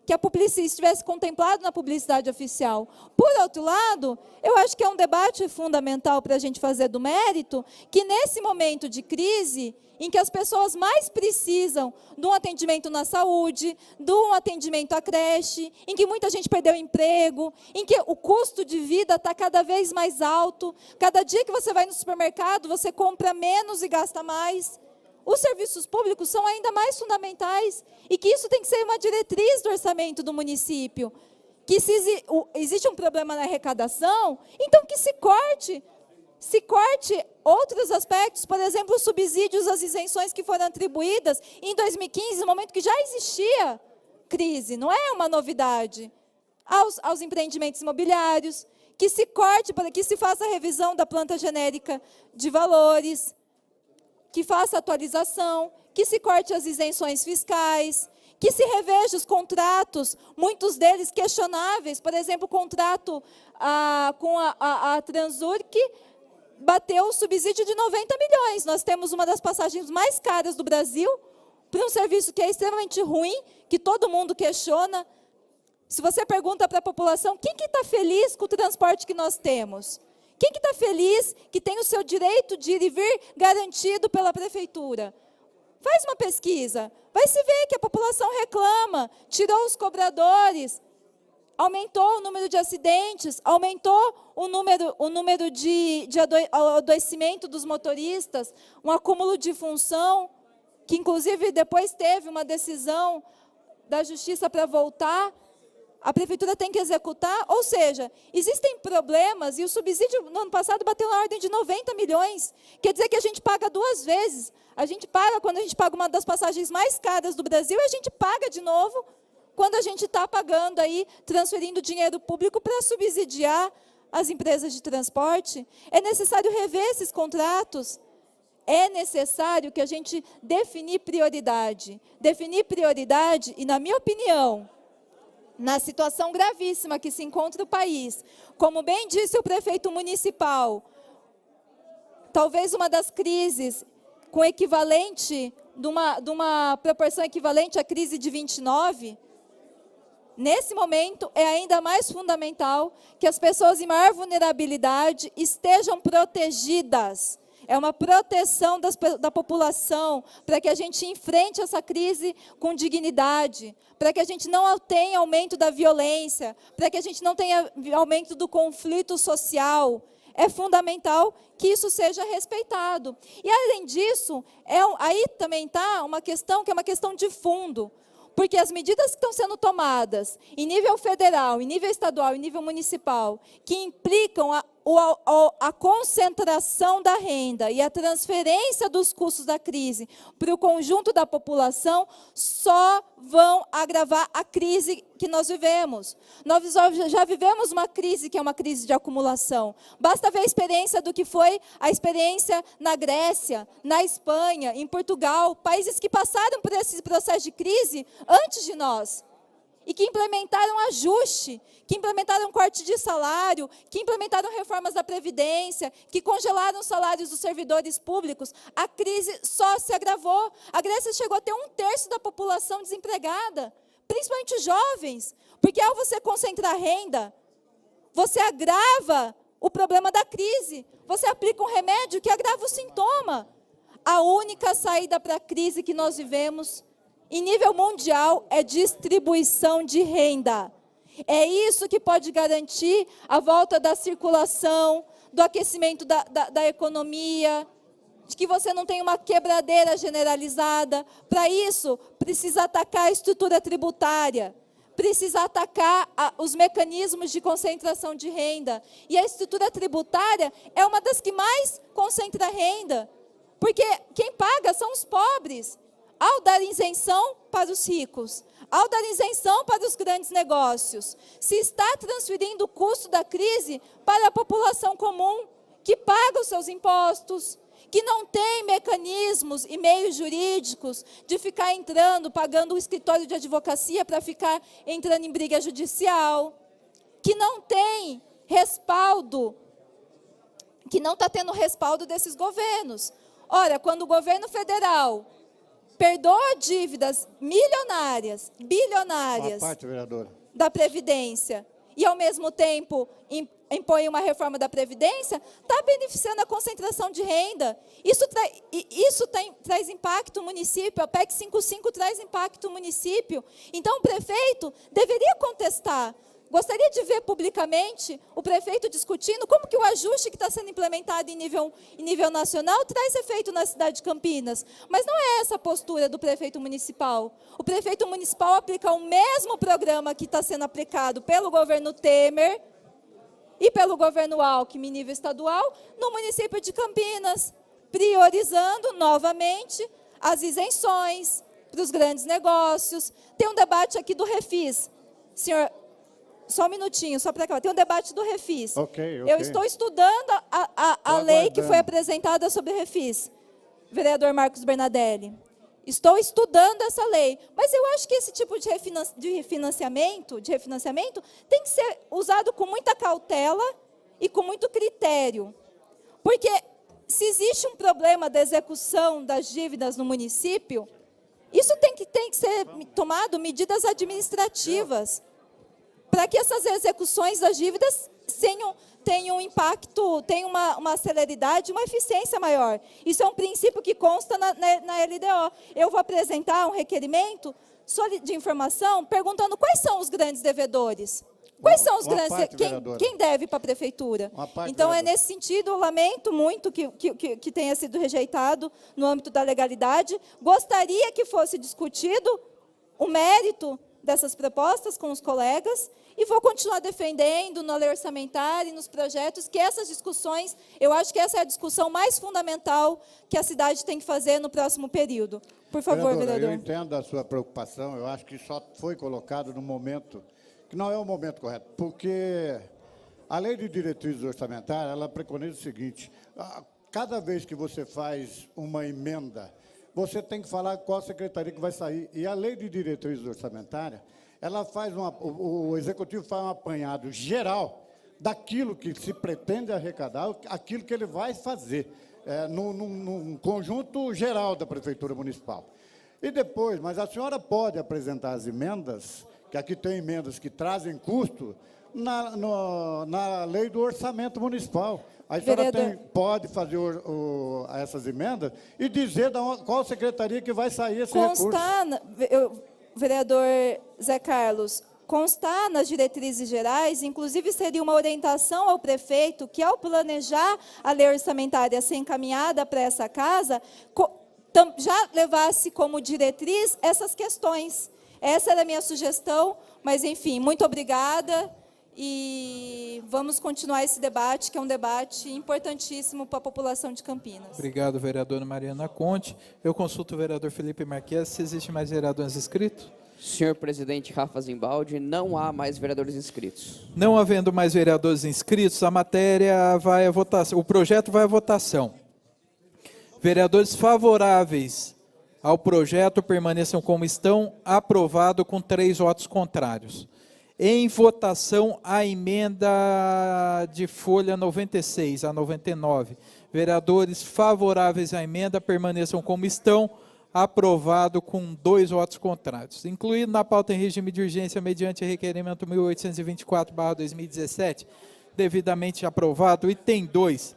S8: que a publicidade estivesse contemplado na publicidade oficial. Por outro lado, eu acho que é um debate fundamental para a gente fazer do mérito, que nesse momento de crise, em que as pessoas mais precisam de um atendimento na saúde, de um atendimento à creche, em que muita gente perdeu o emprego, em que o custo de vida está cada vez mais alto, cada dia que você vai no supermercado, você compra menos e gasta mais. Os serviços públicos são ainda mais fundamentais e que isso tem que ser uma diretriz do orçamento do município. Que se existe um problema na arrecadação, então que se corte outros aspectos, por exemplo, os subsídios, as isenções que foram atribuídas em 2015, no momento que já existia crise, não é uma novidade, aos empreendimentos imobiliários, que se corte, para que se faça a revisão da planta genérica de valores, que faça atualização, que se corte as isenções fiscais, que se reveja os contratos, muitos deles questionáveis, por exemplo, o contrato com a Transurc, bateu o subsídio de 90 milhões. Nós temos uma das passagens mais caras do Brasil, para um serviço que é extremamente ruim, que todo mundo questiona. Se você pergunta para a população, quem que está feliz com o transporte que nós temos? Quem que está feliz que tem o seu direito de ir e vir garantido pela prefeitura? Faz uma pesquisa, vai se ver que a população reclama, tirou os cobradores, aumentou o número de acidentes, aumentou o número de adoecimento dos motoristas, um acúmulo de função, que inclusive depois teve uma decisão da Justiça para voltar, a Prefeitura tem que executar, ou seja, existem problemas, e o subsídio no ano passado bateu na ordem de 90 milhões, quer dizer que a gente paga 2 vezes, a gente paga quando a gente paga uma das passagens mais caras do Brasil, e a gente paga de novo quando a gente está pagando aí, transferindo dinheiro público para subsidiar as empresas de transporte. É necessário rever esses contratos. É necessário que a gente definir prioridade. Definir prioridade, e, na minha opinião, na situação gravíssima que se encontra o país, como bem disse o prefeito municipal, talvez uma das crises com equivalente, de uma proporção equivalente à crise de 29, nesse momento, é ainda mais fundamental que as pessoas em maior vulnerabilidade estejam protegidas. É uma proteção da população, para que a gente enfrente essa crise com dignidade, para que a gente não tenha aumento da violência, para que a gente não tenha aumento do conflito social. É fundamental que isso seja respeitado. E, além disso, aí também está uma questão que é uma questão de fundo, porque as medidas que estão sendo tomadas em nível federal, em nível estadual, em nível municipal, que implicam a concentração da renda e a transferência dos custos da crise para o conjunto da população só vão agravar a crise que nós vivemos. Nós já vivemos uma crise que é uma crise de acumulação. Basta ver a experiência do que foi a experiência na Grécia, na Espanha, em Portugal, países que passaram por esse processo de crise antes de nós. E que implementaram ajuste, que implementaram corte de salário, que implementaram reformas da Previdência, que congelaram os salários dos servidores públicos. A crise só se agravou. A Grécia chegou a ter 1/3 da população desempregada, principalmente os jovens, porque ao você concentrar renda, você agrava o problema da crise, você aplica um remédio que agrava o sintoma. A única saída para a crise que nós vivemos em nível mundial é distribuição de renda. É isso que pode garantir a volta da circulação, do aquecimento da economia, de que você não tem uma quebradeira generalizada. Para isso, precisa atacar a estrutura tributária, precisa atacar os mecanismos de concentração de renda. E a estrutura tributária é uma das que mais concentra renda, porque quem paga são os pobres. Ao dar isenção para os ricos, ao dar isenção para os grandes negócios, se está transferindo o custo da crise para a população comum, que paga os seus impostos, que não tem mecanismos e meios jurídicos de ficar entrando, pagando o escritório de advocacia para ficar entrando em briga judicial, que não tem respaldo, que não está tendo respaldo desses governos. Ora, quando o governo federal perdoa dívidas milionárias, bilionárias da Previdência e, ao mesmo tempo, impõe uma reforma da Previdência, está beneficiando a concentração de renda. Isso traz impacto no município, a PEC 55 traz impacto no município. Então, o prefeito deveria contestar. Gostaria de ver publicamente o prefeito discutindo como que o ajuste que está sendo implementado em nível nacional traz efeito na cidade de Campinas. Mas não é essa a postura do prefeito municipal. O prefeito municipal aplica o mesmo programa que está sendo aplicado pelo governo Temer e pelo governo Alckmin em nível estadual no município de Campinas, priorizando novamente as isenções para os grandes negócios. Tem um debate aqui do Refis. Senhor, só um minutinho, só para acabar. Tem um debate do Refis.
S11: Ok.
S8: Eu estou estudando a lei que foi apresentada sobre Refis, vereador Marcos Bernadelli. Estou estudando essa lei. Mas eu acho que esse tipo de refinanciamento tem que ser usado com muita cautela e com muito critério. Porque se existe um problema da execução das dívidas no município, isso tem que ser tomado medidas administrativas, para que essas execuções das dívidas tenham impacto, tenham uma celeridade, uma eficiência maior. Isso é um princípio que consta na LDO. Eu vou apresentar um requerimento de informação perguntando quais são os grandes devedores. Quais são os grandes... Quem deve para a prefeitura? Então, é nesse sentido, eu lamento muito que tenha sido rejeitado no âmbito da legalidade. Gostaria que fosse discutido o mérito dessas propostas com os colegas e vou continuar defendendo na lei orçamentária e nos projetos que essas discussões, eu acho que essa é a discussão mais fundamental que a cidade tem que fazer no próximo período. Por favor, vereador.
S11: Eu entendo a sua preocupação, eu acho que só foi colocado no momento que não é o momento correto, porque a lei de diretrizes orçamentárias, ela preconiza o seguinte: cada vez que você faz uma emenda, você tem que falar qual secretaria que vai sair. E a lei de diretrizes orçamentárias, ela faz o executivo faz um apanhado geral daquilo que se pretende arrecadar, aquilo que ele vai fazer, num conjunto geral da Prefeitura Municipal. E depois, mas a senhora pode apresentar as emendas, que aqui tem emendas que trazem custo, na lei do orçamento municipal. A senhora pode fazer essas emendas e dizer qual secretaria que vai sair esse recurso.
S8: Vereador Zé Carlos, constar nas diretrizes gerais, inclusive seria uma orientação ao prefeito que, ao planejar a lei orçamentária ser encaminhada para essa casa, já levasse como diretriz essas questões. Essa era a minha sugestão, mas, enfim, muito obrigada. e vamos continuar esse debate, que é um debate importantíssimo para a população de Campinas.
S4: Obrigado, vereadora Mariana Conte. Eu consulto o vereador Felipe Marques. Se existe mais vereadores inscritos?
S7: Senhor presidente Rafa Zimbaldi, não há mais vereadores inscritos.
S4: Não havendo mais vereadores inscritos, a matéria vai à votação. O projeto vai à votação. Vereadores favoráveis ao projeto permaneçam como estão. Aprovado com 3 votos contrários. Em votação, a emenda de folha 96 a 99. Vereadores favoráveis à emenda permaneçam como estão. Aprovado com 2 votos contrários. Incluído na pauta em regime de urgência mediante requerimento 1824/2017, devidamente aprovado. Item 2.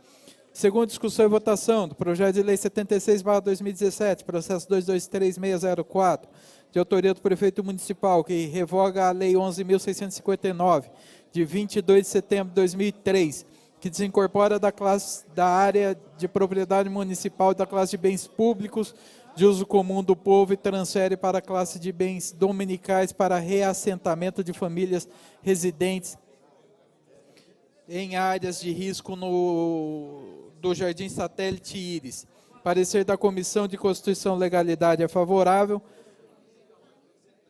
S4: Segundo discussão e votação do projeto de lei 76/2017, processo 223604, de autoria do prefeito municipal, que revoga a lei 11.659, de 22 de setembro de 2003, que desincorpora da área de propriedade municipal da classe de bens públicos de uso comum do povo e transfere para a classe de bens dominicais para reassentamento de famílias residentes em áreas de risco do Jardim Satélite Íris. Parecer da Comissão de Constituição e Legalidade é favorável.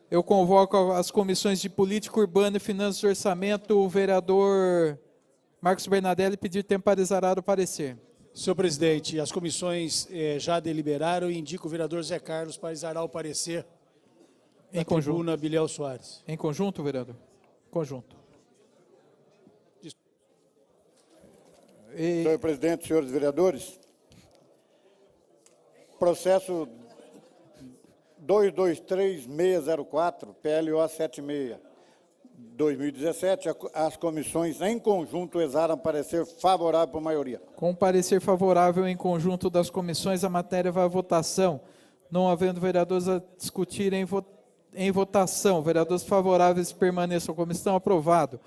S4: Eu convoco as comissões de Política Urbana e Finanças e Orçamento, o vereador Marcos Bernadelli, pedir tempo para exarar o parecer.
S10: Senhor presidente, as comissões já deliberaram e indico o vereador Zé Carlos para exarar o parecer
S4: Em conjunto.
S10: Tribuna Bilhel Soares.
S4: Em conjunto, vereador? Conjunto.
S11: Senhor presidente, senhores vereadores, processo 223604, PLO 76, 2017, as comissões em conjunto exaram parecer favorável por maioria.
S4: Com parecer favorável em conjunto das comissões, a matéria vai à votação. Não havendo vereadores a discutir em votação, vereadores favoráveis permaneçam como estão. Aprovado.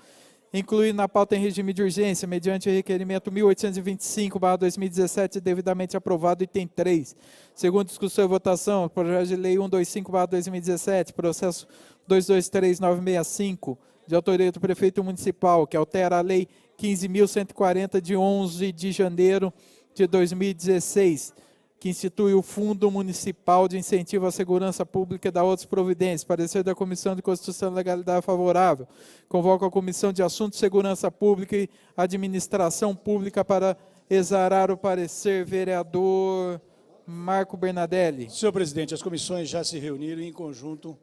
S4: Incluir na pauta em regime de urgência, mediante requerimento 1825/2017, devidamente aprovado, item 3. Segundo discussão e votação, projeto de lei 125/2017, processo 223965, de autoria do prefeito municipal, que altera a lei 15.140, de 11 de janeiro de 2016, que institui o Fundo Municipal de Incentivo à Segurança Pública e dá outras providências. Parecer da Comissão de Constituição e Legalidade favorável. Convoco a Comissão de Assuntos, Segurança Pública e Administração Pública para exarar o parecer. Vereador Marco Bernadelli.
S10: Senhor presidente, as comissões já se reuniram e em conjunto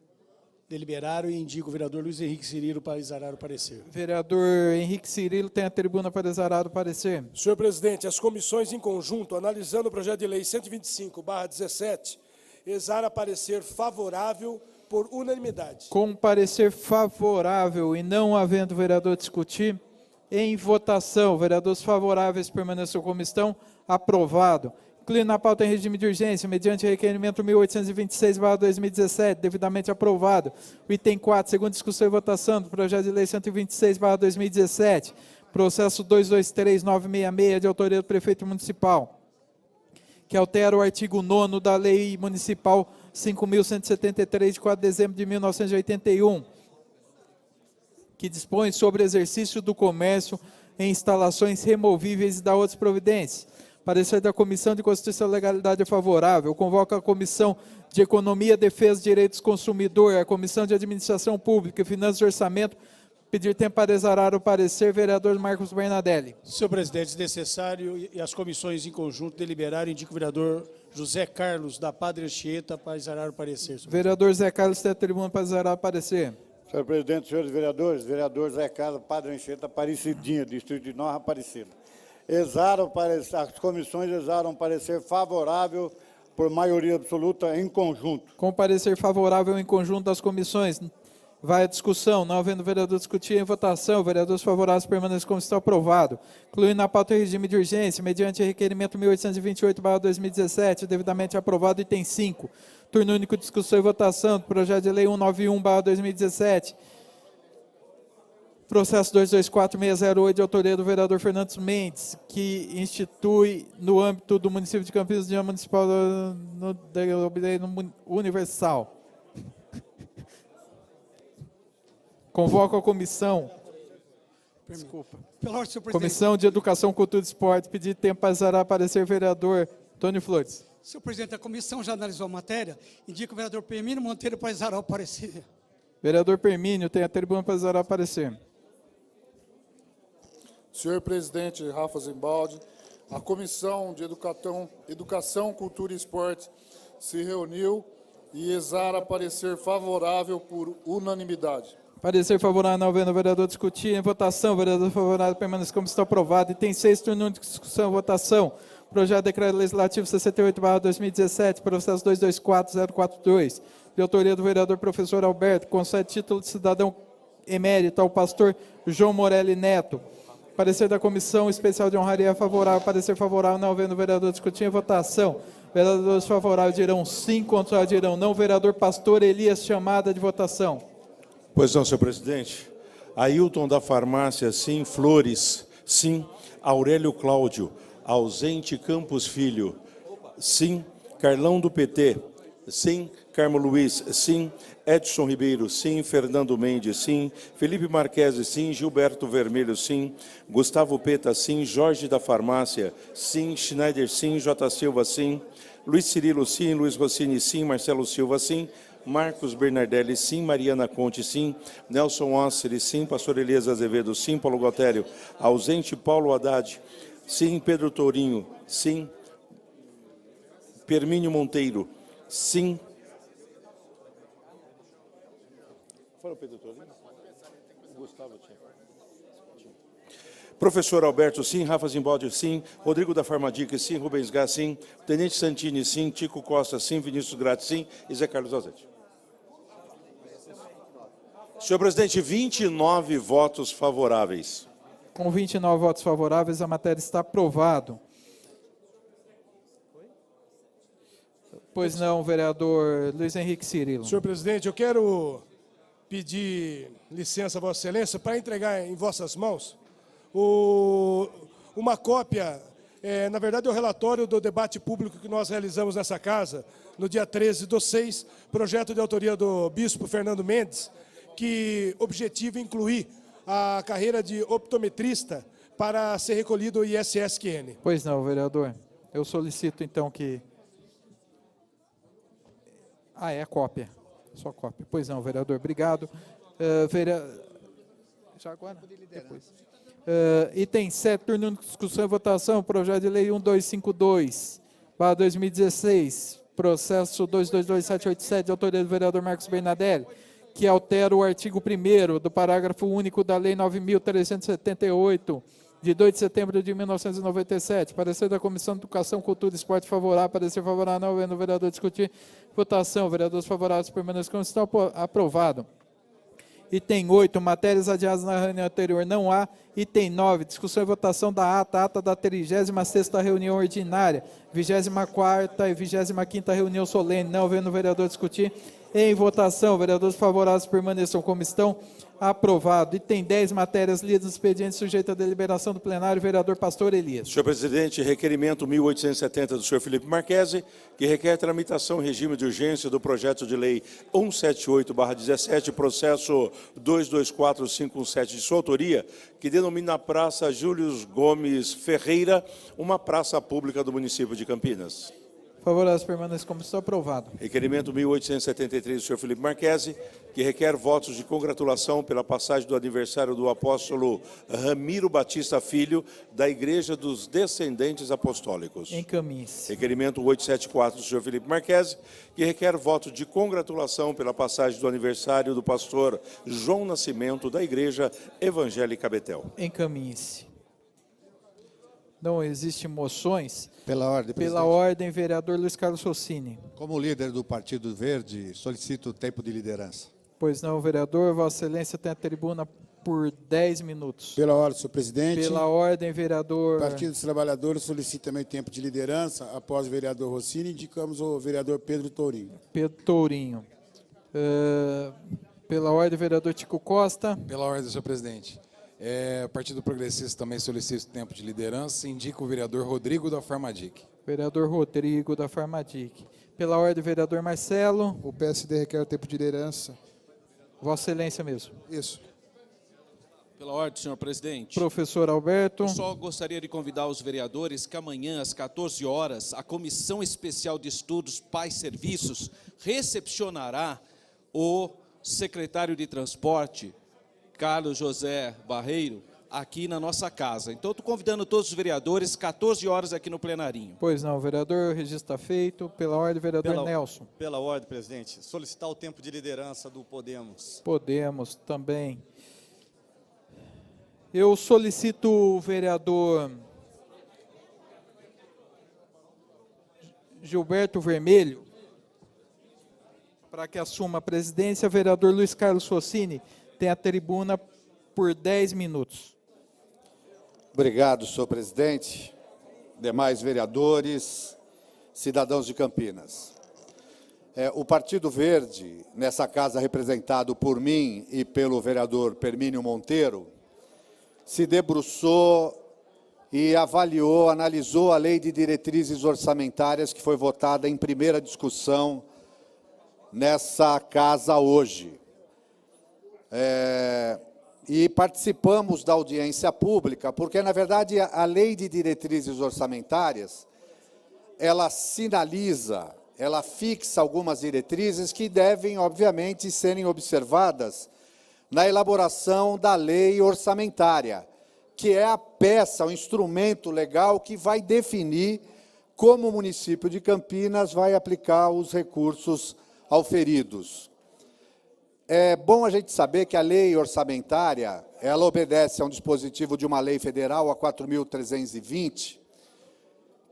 S10: deliberaram e indico o vereador Luiz Henrique Cirilo para exarar o parecer.
S4: Vereador Henrique Cirilo tem a tribuna para exarar o parecer.
S12: Senhor presidente, as comissões em conjunto, analisando o projeto de lei 125/17, exara parecer favorável por unanimidade.
S4: Com parecer favorável e não havendo vereador discutir, em votação, vereadores favoráveis permaneçam como estão. Aprovado. Incluir na pauta em regime de urgência, mediante requerimento 1826/2017, devidamente aprovado. O item 4, segundo discussão e votação do projeto de lei 126/2017, processo 223966, de autoria do prefeito municipal, que altera o artigo 9º da lei municipal 5.173, de 4 de dezembro de 1981, que dispõe sobre o exercício do comércio em instalações removíveis e da outras providências. Parecer da Comissão de Constituição e Legalidade é favorável. Eu convoco a Comissão de Economia, Defesa e Direitos do Consumidor, a Comissão de Administração Pública e Finanças e Orçamento, pedir tempo para exarar o parecer. Vereador Marcos Bernadelli.
S10: Senhor presidente, se necessário, e as comissões em conjunto deliberaram, indico o vereador José Carlos, da Padre Anchieta, para exarar o parecer.
S4: Vereador Zé Carlos tem a tribuna para exarar o parecer.
S11: Senhor presidente, senhores vereadores, vereador Zé Carlos, Padre Anchieta, Aparecidinha, distrito de Nova Aparecida. As comissões exaram parecer favorável por maioria absoluta em conjunto.
S4: Com parecer favorável em conjunto das comissões, vai a discussão. Não havendo vereador discutir em votação, vereadores favoráveis permanecem como está aprovado. Incluir na pauta em regime de urgência, mediante requerimento 1828/2017, devidamente aprovado, item 5. Turno único de discussão e votação do projeto de lei 191/2017. Processo 224608, de autoria do vereador Fernandes Mendes, que institui, no âmbito do município de Campinas, Dia Municipal Universal. Convoco a comissão Desculpa.
S13: Pela ordem, senhor presidente.
S4: Comissão de Educação, Cultura e Esporte, pedir tempo para exarar parecer vereador Tony Flores.
S13: Senhor presidente, a comissão já analisou a matéria. Indica o vereador Permínio Monteiro para exarar o parecer.
S4: Vereador Permínio, tem a tribuna para exarar parecer.
S14: Senhor presidente Rafa Zimbaldi, a Comissão de Educação, Cultura e Esporte se reuniu e exara parecer favorável por unanimidade.
S4: Parecer favorável, não havendo o vereador discutir. Em votação, vereador favorável permanece como está aprovado. E tem 6 turnos de discussão. Votação. Projeto de Decreto Legislativo 68/2017, processo 224042, de autoria do vereador professor Alberto, concede título de cidadão emérito ao pastor João Morelli Neto. Parecer da Comissão Especial de Honraria favorável. Parecer favorável, não havendo o vereador discutir. Em votação. Vereadores favoráveis dirão sim, contrários dirão não. Vereador pastor Elias, chamada de votação.
S5: Pois não, senhor presidente. Ailton da Farmácia, sim. Flores, sim. Aurélio Cláudio, ausente. Campos Filho, sim. Carlão do PT, sim. Carmo Luiz, sim. Edson Ribeiro, sim. Fernando Mendes, sim. Felipe Marquesi, sim. Gilberto Vermelho, sim. Gustavo Peta, sim. Jorge da Farmácia, sim. Schneider, sim. J. Silva, sim. Luiz Cirilo, sim. Luiz Rossini, sim. Marcelo Silva, sim. Marcos Bernardelli, sim. Mariana Conte, sim. Nelson Osseri, sim. Pastor Elias Azevedo, sim. Paulo Gotério, ausente. Paulo Haddad, sim. Pedro Tourinho, sim. Permínio Monteiro, sim. Fora o Pedro Tourinho? Gustavo tinha. Professor Alberto, sim. Rafa Zimbaldi, sim. Rodrigo da Farmadique, sim. Rubens Gás, sim. Tenente Santini, sim. Tico Costa, sim. Vinícius Gratti, sim. E Zé Carlos Azete. Senhor presidente, 29 votos favoráveis.
S4: Com 29 votos favoráveis, a matéria está aprovada. Pois não, vereador Luiz Henrique Cirilo.
S15: Senhor presidente, eu quero pedir licença a Vossa Excelência para entregar em vossas mãos uma cópia, na verdade, é o relatório do debate público que nós realizamos nessa casa, no dia 13/6, projeto de autoria do bispo Fernando Mendes, que objetiva incluir a carreira de optometrista para ser recolhido o ISSQN.
S4: Pois não, vereador. Eu solicito, então, que... é a cópia. Só cópia. Pois não, vereador. Obrigado. Já agora? Depois. Item 7, turno de discussão e votação, projeto de lei 1252/2016, processo 222787, de autoria do vereador Marcos Bernadelli, que altera o artigo 1º do parágrafo único da lei 9.378, de 2 de setembro de 1997. Parecer da Comissão de Educação, Cultura e Esporte favorável. Parecer favorável, não havendo o vereador discutir. Votação. Vereadores favoráveis permanecem como estão. Aprovado. Item 8, matérias adiadas na reunião anterior, não há. Item 9, discussão e votação da ata da 36ª reunião ordinária, 24ª e 25ª reunião solene, não havendo o vereador discutir. Em votação, vereadores favoráveis permaneçam como estão. Aprovado. Item 10, matérias lidas no expediente sujeito à deliberação do plenário, vereador Pastor Elias.
S5: Senhor presidente, requerimento 1870 do senhor Felipe Marquesi, que requer tramitação em regime de urgência do projeto de lei 178/17, processo 224517 de sua autoria, que denomina a Praça Júlio Gomes Ferreira uma praça pública do município de Campinas.
S4: Favoráveis permanecem como estão. Aprovado.
S5: Requerimento 1873 do senhor Felipe Marquesi, que requer votos de congratulação pela passagem do aniversário do apóstolo Ramiro Batista Filho, da Igreja dos Descendentes Apostólicos.
S4: Encaminhe-se.
S5: Requerimento 874 do senhor Felipe Marquesi, que requer voto de congratulação pela passagem do aniversário do pastor João Nascimento, da Igreja Evangélica Betel.
S4: Encaminhe-se. Não existem moções.
S16: Pela ordem,
S4: Pela ordem, vereador Luiz Carlos Rossini.
S16: Como líder do Partido Verde, solicito tempo de liderança.
S4: Pois não, vereador. Vossa Excelência tem a tribuna por 10 minutos.
S17: Pela ordem, senhor presidente.
S4: Pela ordem, vereador...
S17: Partido dos Trabalhadores solicita também tempo de liderança. Após o vereador Rossini, indicamos o vereador Pedro Tourinho.
S4: Pedro Tourinho. Pela ordem, vereador Tico Costa.
S18: Pela ordem, senhor presidente. O Partido Progressista também solicita tempo de liderança. Indica o vereador Rodrigo da Farmadique.
S4: Vereador Rodrigo da Farmadique. Pela ordem, vereador Marcelo.
S19: O PSD requer tempo de liderança.
S4: Vossa Excelência mesmo.
S19: Isso.
S6: Pela ordem, senhor presidente.
S4: Professor Alberto.
S6: Eu só gostaria de convidar os vereadores que amanhã, às 14 horas, a Comissão Especial de Estudos Pais Serviços recepcionará o secretário de Transporte, Carlos José Barreiro, aqui na nossa casa. Então, estou convidando todos os vereadores, 14 horas aqui no plenarinho.
S4: Pois não, vereador, o registro está feito. Pela ordem, vereador Nelson.
S19: Pela ordem, presidente. Solicitar o tempo de liderança do Podemos.
S4: Podemos também. Eu solicito o vereador Gilberto Vermelho para que assuma a presidência. Vereador Luiz Carlos Fossini tem a tribuna por 10 minutos.
S16: Obrigado, senhor presidente, demais vereadores, cidadãos de Campinas. O Partido Verde, nessa casa representado por mim e pelo vereador Permínio Monteiro, se debruçou e avaliou, analisou a Lei de Diretrizes Orçamentárias que foi votada em primeira discussão nessa casa hoje. E participamos da audiência pública, porque, na verdade, a Lei de Diretrizes Orçamentárias, ela sinaliza, ela fixa algumas diretrizes que devem, obviamente, serem observadas na elaboração da lei orçamentária, que é a peça, o instrumento legal que vai definir como o município de Campinas vai aplicar os recursos auferidos. É bom a gente saber que a lei orçamentária, ela obedece a um dispositivo de uma lei federal, a 4.320,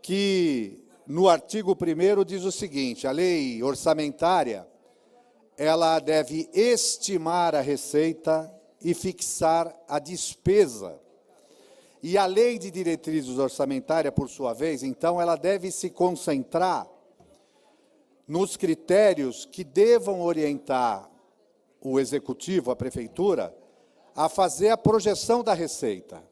S16: que no artigo 1º diz o seguinte: a lei orçamentária, ela deve estimar a receita e fixar a despesa. E a lei de diretrizes orçamentárias, por sua vez, então, ela deve se concentrar nos critérios que devam orientar o executivo, a prefeitura, a fazer a projeção da receita,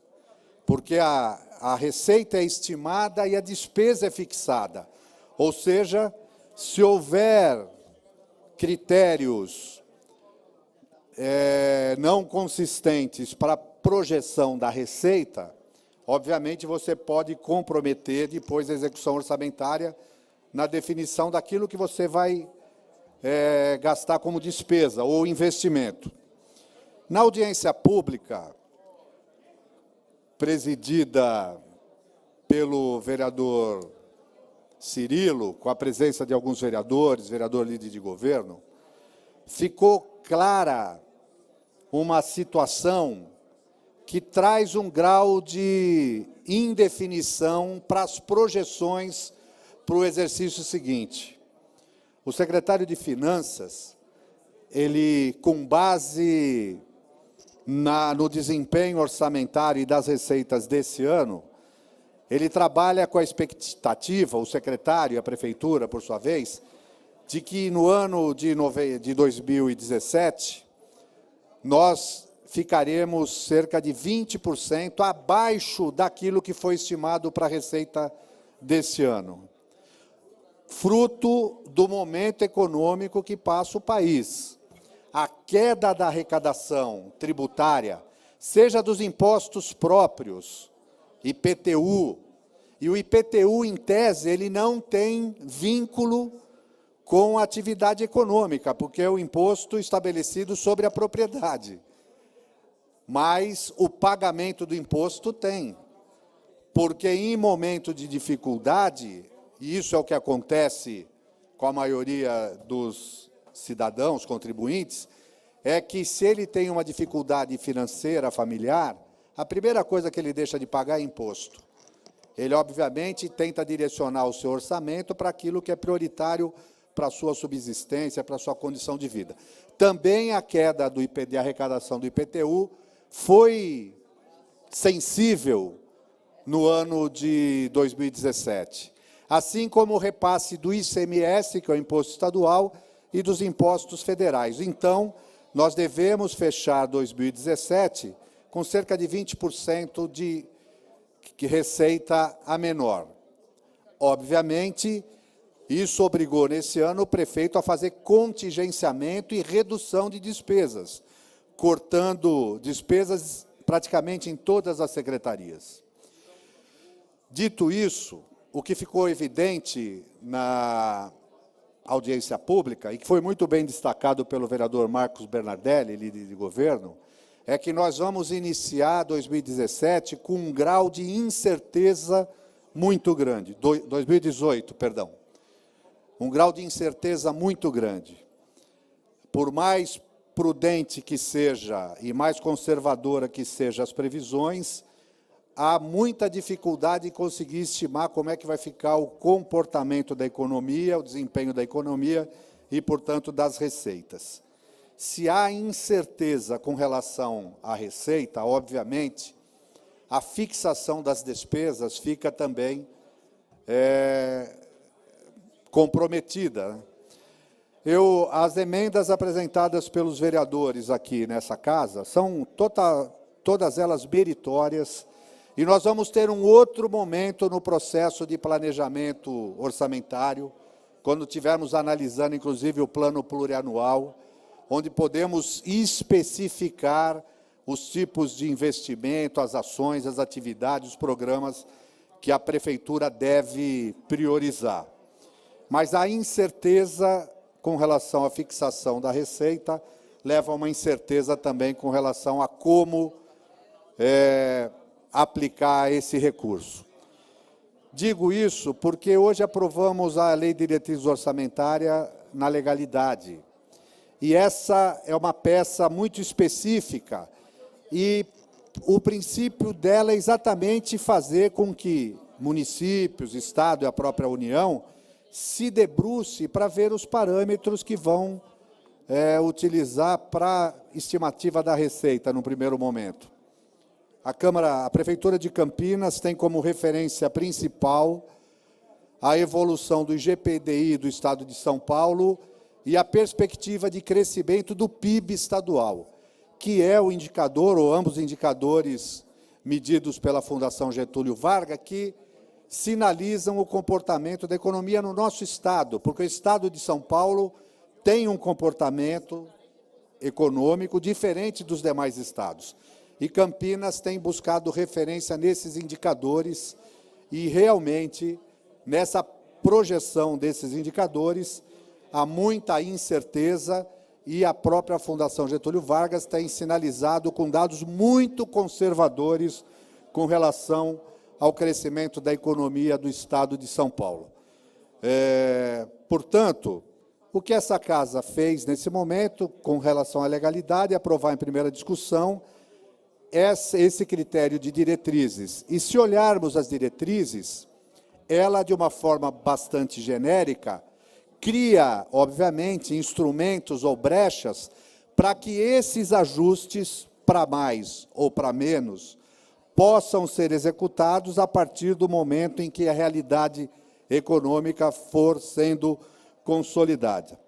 S16: porque a receita é estimada e a despesa é fixada. Ou seja, se houver critérios não consistentes para a projeção da receita, obviamente você pode comprometer depois a execução orçamentária na definição daquilo que você vai gastar como despesa ou investimento. Na audiência pública, presidida pelo vereador Cirilo, com a presença de alguns vereadores, vereador líder de governo, ficou clara uma situação que traz um grau de indefinição para as projeções para o exercício seguinte. O secretário de Finanças, ele, com base no desempenho orçamentário e das receitas desse ano, ele trabalha com a expectativa, o secretário e a prefeitura, por sua vez, de que no ano de 2017, nós ficaremos cerca de 20% abaixo daquilo que foi estimado para a receita desse ano. Fruto do momento econômico que passa o país. A queda da arrecadação tributária, seja dos impostos próprios, IPTU, e o IPTU, em tese, ele não tem vínculo com a atividade econômica, porque é o imposto estabelecido sobre a propriedade. Mas o pagamento do imposto tem, porque em momento de dificuldade, e isso é o que acontece com a maioria dos cidadãos, contribuintes, é que se ele tem uma dificuldade financeira familiar, a primeira coisa que ele deixa de pagar é imposto. Ele, obviamente, tenta direcionar o seu orçamento para aquilo que é prioritário para a sua subsistência, para a sua condição de vida. Também a queda de arrecadação do IPTU foi sensível no ano de 2017. Assim como o repasse do ICMS, que é o imposto estadual, e dos impostos federais. Então, nós devemos fechar 2017 com cerca de 20% de receita a menor. Obviamente, isso obrigou, nesse ano, o prefeito a fazer contingenciamento e redução de despesas, cortando despesas praticamente em todas as secretarias. Dito isso, o que ficou evidente na audiência pública, e que foi muito bem destacado pelo vereador Marcos Bernardelli, líder de governo, é que nós vamos iniciar 2017 com um grau de incerteza muito grande, 2018, perdão, um grau de incerteza muito grande. Por mais prudente que seja e mais conservadora que sejam as previsões, há muita dificuldade em conseguir estimar como é que vai ficar o comportamento da economia, o desempenho da economia e, portanto, das receitas. Se há incerteza com relação à receita, obviamente, a fixação das despesas fica também comprometida. As emendas apresentadas pelos vereadores aqui nessa casa são todas elas meritórias, e nós vamos ter um outro momento no processo de planejamento orçamentário, quando estivermos analisando, inclusive, o plano plurianual, onde podemos especificar os tipos de investimento, as ações, as atividades, os programas que a Prefeitura deve priorizar. Mas a incerteza com relação à fixação da receita leva a uma incerteza também com relação a como aplicar esse recurso. Digo isso porque hoje aprovamos a Lei de Diretriz Orçamentária na legalidade. E essa é uma peça muito específica e o princípio dela é exatamente fazer com que municípios, Estado e a própria União se debruce para ver os parâmetros que vão utilizar para a estimativa da receita no primeiro momento. A Prefeitura de Campinas tem como referência principal a evolução do IGPDI do Estado de São Paulo e a perspectiva de crescimento do PIB estadual, que é o indicador, ou ambos indicadores medidos pela Fundação Getúlio Vargas, que sinalizam o comportamento da economia no nosso Estado, porque o Estado de São Paulo tem um comportamento econômico diferente dos demais estados. E Campinas tem buscado referência nesses indicadores e, realmente, nessa projeção desses indicadores, há muita incerteza e a própria Fundação Getúlio Vargas tem sinalizado com dados muito conservadores com relação ao crescimento da economia do Estado de São Paulo. Portanto, o que essa casa fez nesse momento, com relação à legalidade, é aprovar em primeira discussão esse critério de diretrizes. E se olharmos as diretrizes, ela, de uma forma bastante genérica, cria, obviamente, instrumentos ou brechas para que esses ajustes, para mais ou para menos, possam ser executados a partir do momento em que a realidade econômica for sendo consolidada.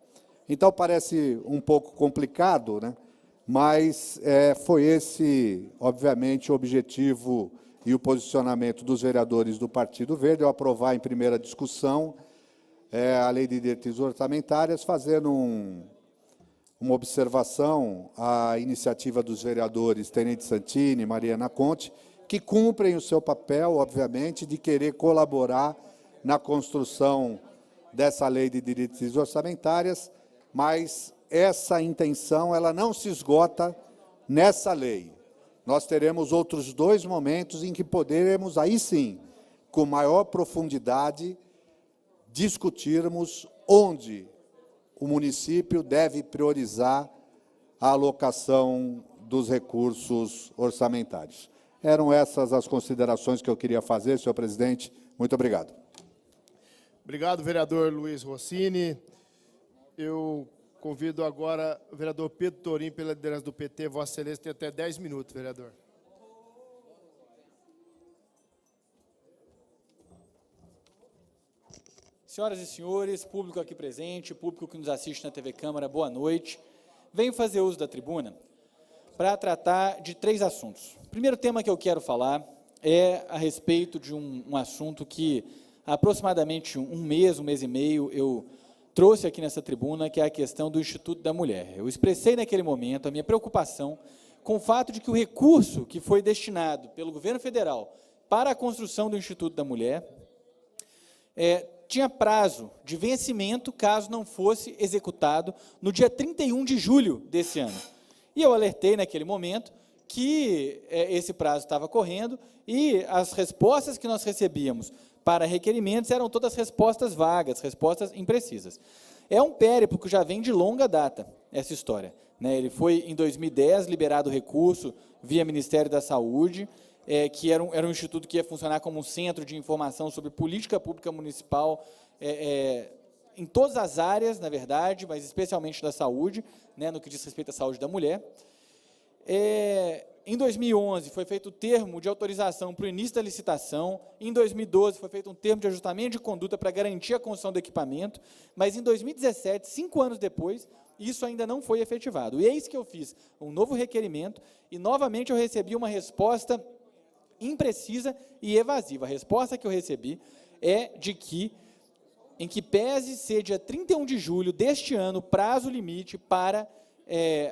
S16: Então, parece um pouco complicado, né? Mas foi esse, obviamente, o objetivo e o posicionamento dos vereadores do Partido Verde, ao aprovar em primeira discussão a Lei de Diretrizes Orçamentárias, fazendo uma observação à iniciativa dos vereadores Tenente Santini e Mariana Conte, que cumprem o seu papel, obviamente, de querer colaborar na construção dessa Lei de Diretrizes Orçamentárias, mas essa intenção ela não se esgota nessa lei. Nós teremos outros 2 momentos em que poderemos, aí sim, com maior profundidade, discutirmos onde o município deve priorizar a alocação dos recursos orçamentários. Eram essas as considerações que eu queria fazer, senhor presidente. Muito obrigado.
S20: Obrigado, vereador Luiz Rossini. Eu convido agora o vereador Pedro Torim, pela liderança do PT. Vossa Excelência tem até 10 minutos, vereador.
S21: Senhoras e senhores, público aqui presente, público que nos assiste na TV Câmara, boa noite. Venho fazer uso da tribuna para tratar de 3 assuntos. O primeiro tema que eu quero falar é a respeito de um assunto que, há aproximadamente um mês e meio, eu trouxe aqui nessa tribuna, que é a questão do Instituto da Mulher. Eu expressei naquele momento a minha preocupação com o fato de que o recurso que foi destinado pelo governo federal para a construção do Instituto da Mulher tinha prazo de vencimento caso não fosse executado no dia 31 de julho desse ano. E eu alertei naquele momento que esse prazo estava correndo e as respostas que nós recebíamos para requerimentos eram todas respostas vagas, respostas imprecisas. É um périplo que já vem de longa data, essa história, né? Ele foi, em 2010, liberado o recurso via Ministério da Saúde, que era um instituto que ia funcionar como um centro de informação sobre política pública municipal, em todas as áreas, na verdade, mas especialmente da saúde, né, no que diz respeito à saúde da mulher. Em 2011, foi feito o termo de autorização para o início da licitação. Em 2012, foi feito um termo de ajustamento de conduta para garantir a construção do equipamento. Mas, em 2017, 5 anos depois, isso ainda não foi efetivado. E eis que eu fiz um novo requerimento e, novamente, eu recebi uma resposta imprecisa e evasiva. A resposta que eu recebi é de que, em que pese ser dia 31 de julho deste ano, prazo limite para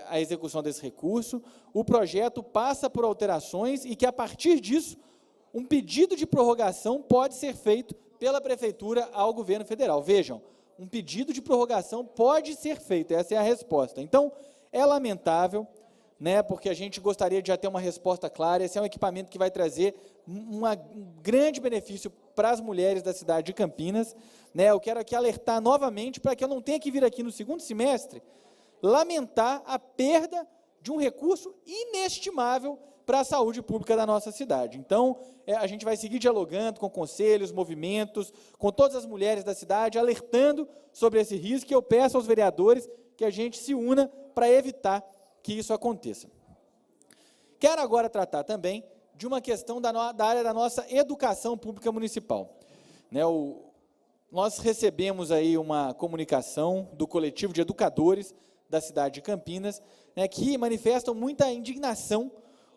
S21: a execução desse recurso, o projeto passa por alterações e que, a partir disso, um pedido de prorrogação pode ser feito pela Prefeitura ao Governo Federal. Vejam, um pedido de prorrogação pode ser feito, essa é a resposta. Então, é lamentável, né, porque a gente gostaria de já ter uma resposta clara. Esse é um equipamento que vai trazer um grande benefício para as mulheres da cidade de Campinas, né. Eu quero aqui alertar novamente para que eu não tenha que vir aqui no segundo semestre lamentar a perda de um recurso inestimável para a saúde pública da nossa cidade. Então, a gente vai seguir dialogando com conselhos, movimentos, com todas as mulheres da cidade, alertando sobre esse risco, e eu peço aos vereadores que a gente se una para evitar que isso aconteça. Quero agora tratar também de uma questão da área da nossa educação pública municipal. Né, nós recebemos aí uma comunicação do coletivo de educadores da cidade de Campinas, né, que manifestam muita indignação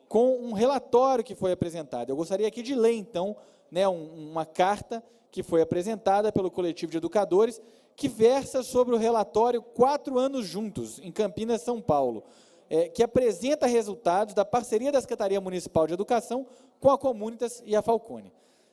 S21: com um relatório que foi apresentado. Eu gostaria aqui de ler, então, né, uma carta que foi apresentada pelo coletivo de educadores, que versa sobre o relatório 4 anos juntos, em Campinas, São Paulo, que apresenta resultados da parceria da Secretaria Municipal de Educação com a Comunitas e a Falcone.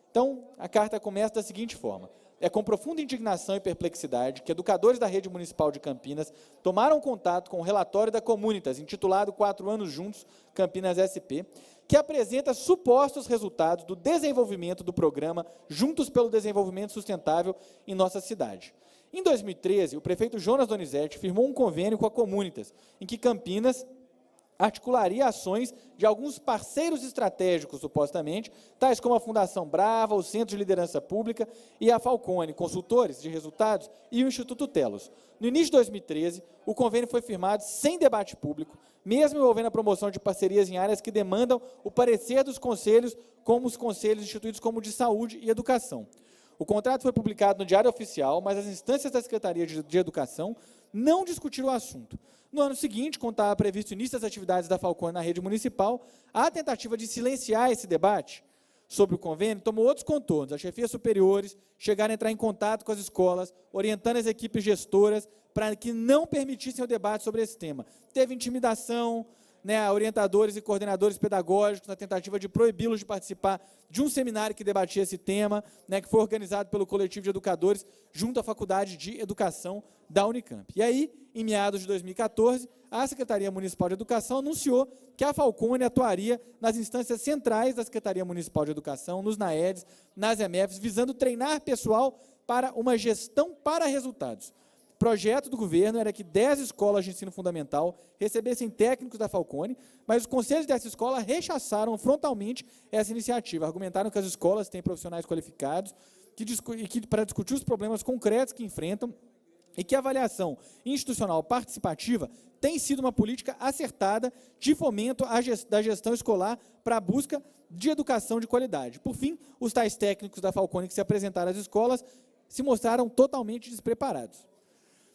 S21: Então, a carta começa da seguinte forma: é com profunda indignação e perplexidade que educadores da Rede Municipal de Campinas tomaram contato com o relatório da Comunitas, intitulado 4 anos juntos, Campinas SP, que apresenta supostos resultados do desenvolvimento do programa Juntos pelo Desenvolvimento Sustentável em nossa cidade. Em 2013, o prefeito Jonas Donizete firmou um convênio com a Comunitas, em que Campinas articularia ações de alguns parceiros estratégicos, supostamente, tais como a Fundação Brava, o Centro de Liderança Pública e a Falcone, consultores de resultados, e o Instituto Telos. No início de 2013, o convênio foi firmado sem debate público, mesmo envolvendo a promoção de parcerias em áreas que demandam o parecer dos conselhos, como os conselhos instituídos como de saúde e educação. O contrato foi publicado no Diário Oficial, mas as instâncias da Secretaria de Educação não discutiram o assunto. No ano seguinte, quando estava previsto o início das atividades da Falcone na rede municipal, a tentativa de silenciar esse debate sobre o convênio tomou outros contornos. As chefias superiores chegaram a entrar em contato com as escolas, orientando as equipes gestoras para que não permitissem o debate sobre esse tema. Teve intimidação, né, orientadores e coordenadores pedagógicos na tentativa de proibi-los de participar de um seminário que debatia esse tema, né, que foi organizado pelo coletivo de educadores junto à Faculdade de Educação da Unicamp. E aí, em meados de 2014, a Secretaria Municipal de Educação anunciou que a Falcone atuaria nas instâncias centrais da Secretaria Municipal de Educação, nos NAEDs, nas EMEFs, visando treinar pessoal para uma gestão para resultados. O projeto do governo era que 10 escolas de ensino fundamental recebessem técnicos da Falcone, mas os conselhos dessa escola rechaçaram frontalmente essa iniciativa, argumentaram que as escolas têm profissionais qualificados para discutir os problemas concretos que enfrentam e que a avaliação institucional participativa tem sido uma política acertada de fomento da gestão escolar para a busca de educação de qualidade. Por fim, os tais técnicos da Falcone que se apresentaram às escolas se mostraram totalmente despreparados.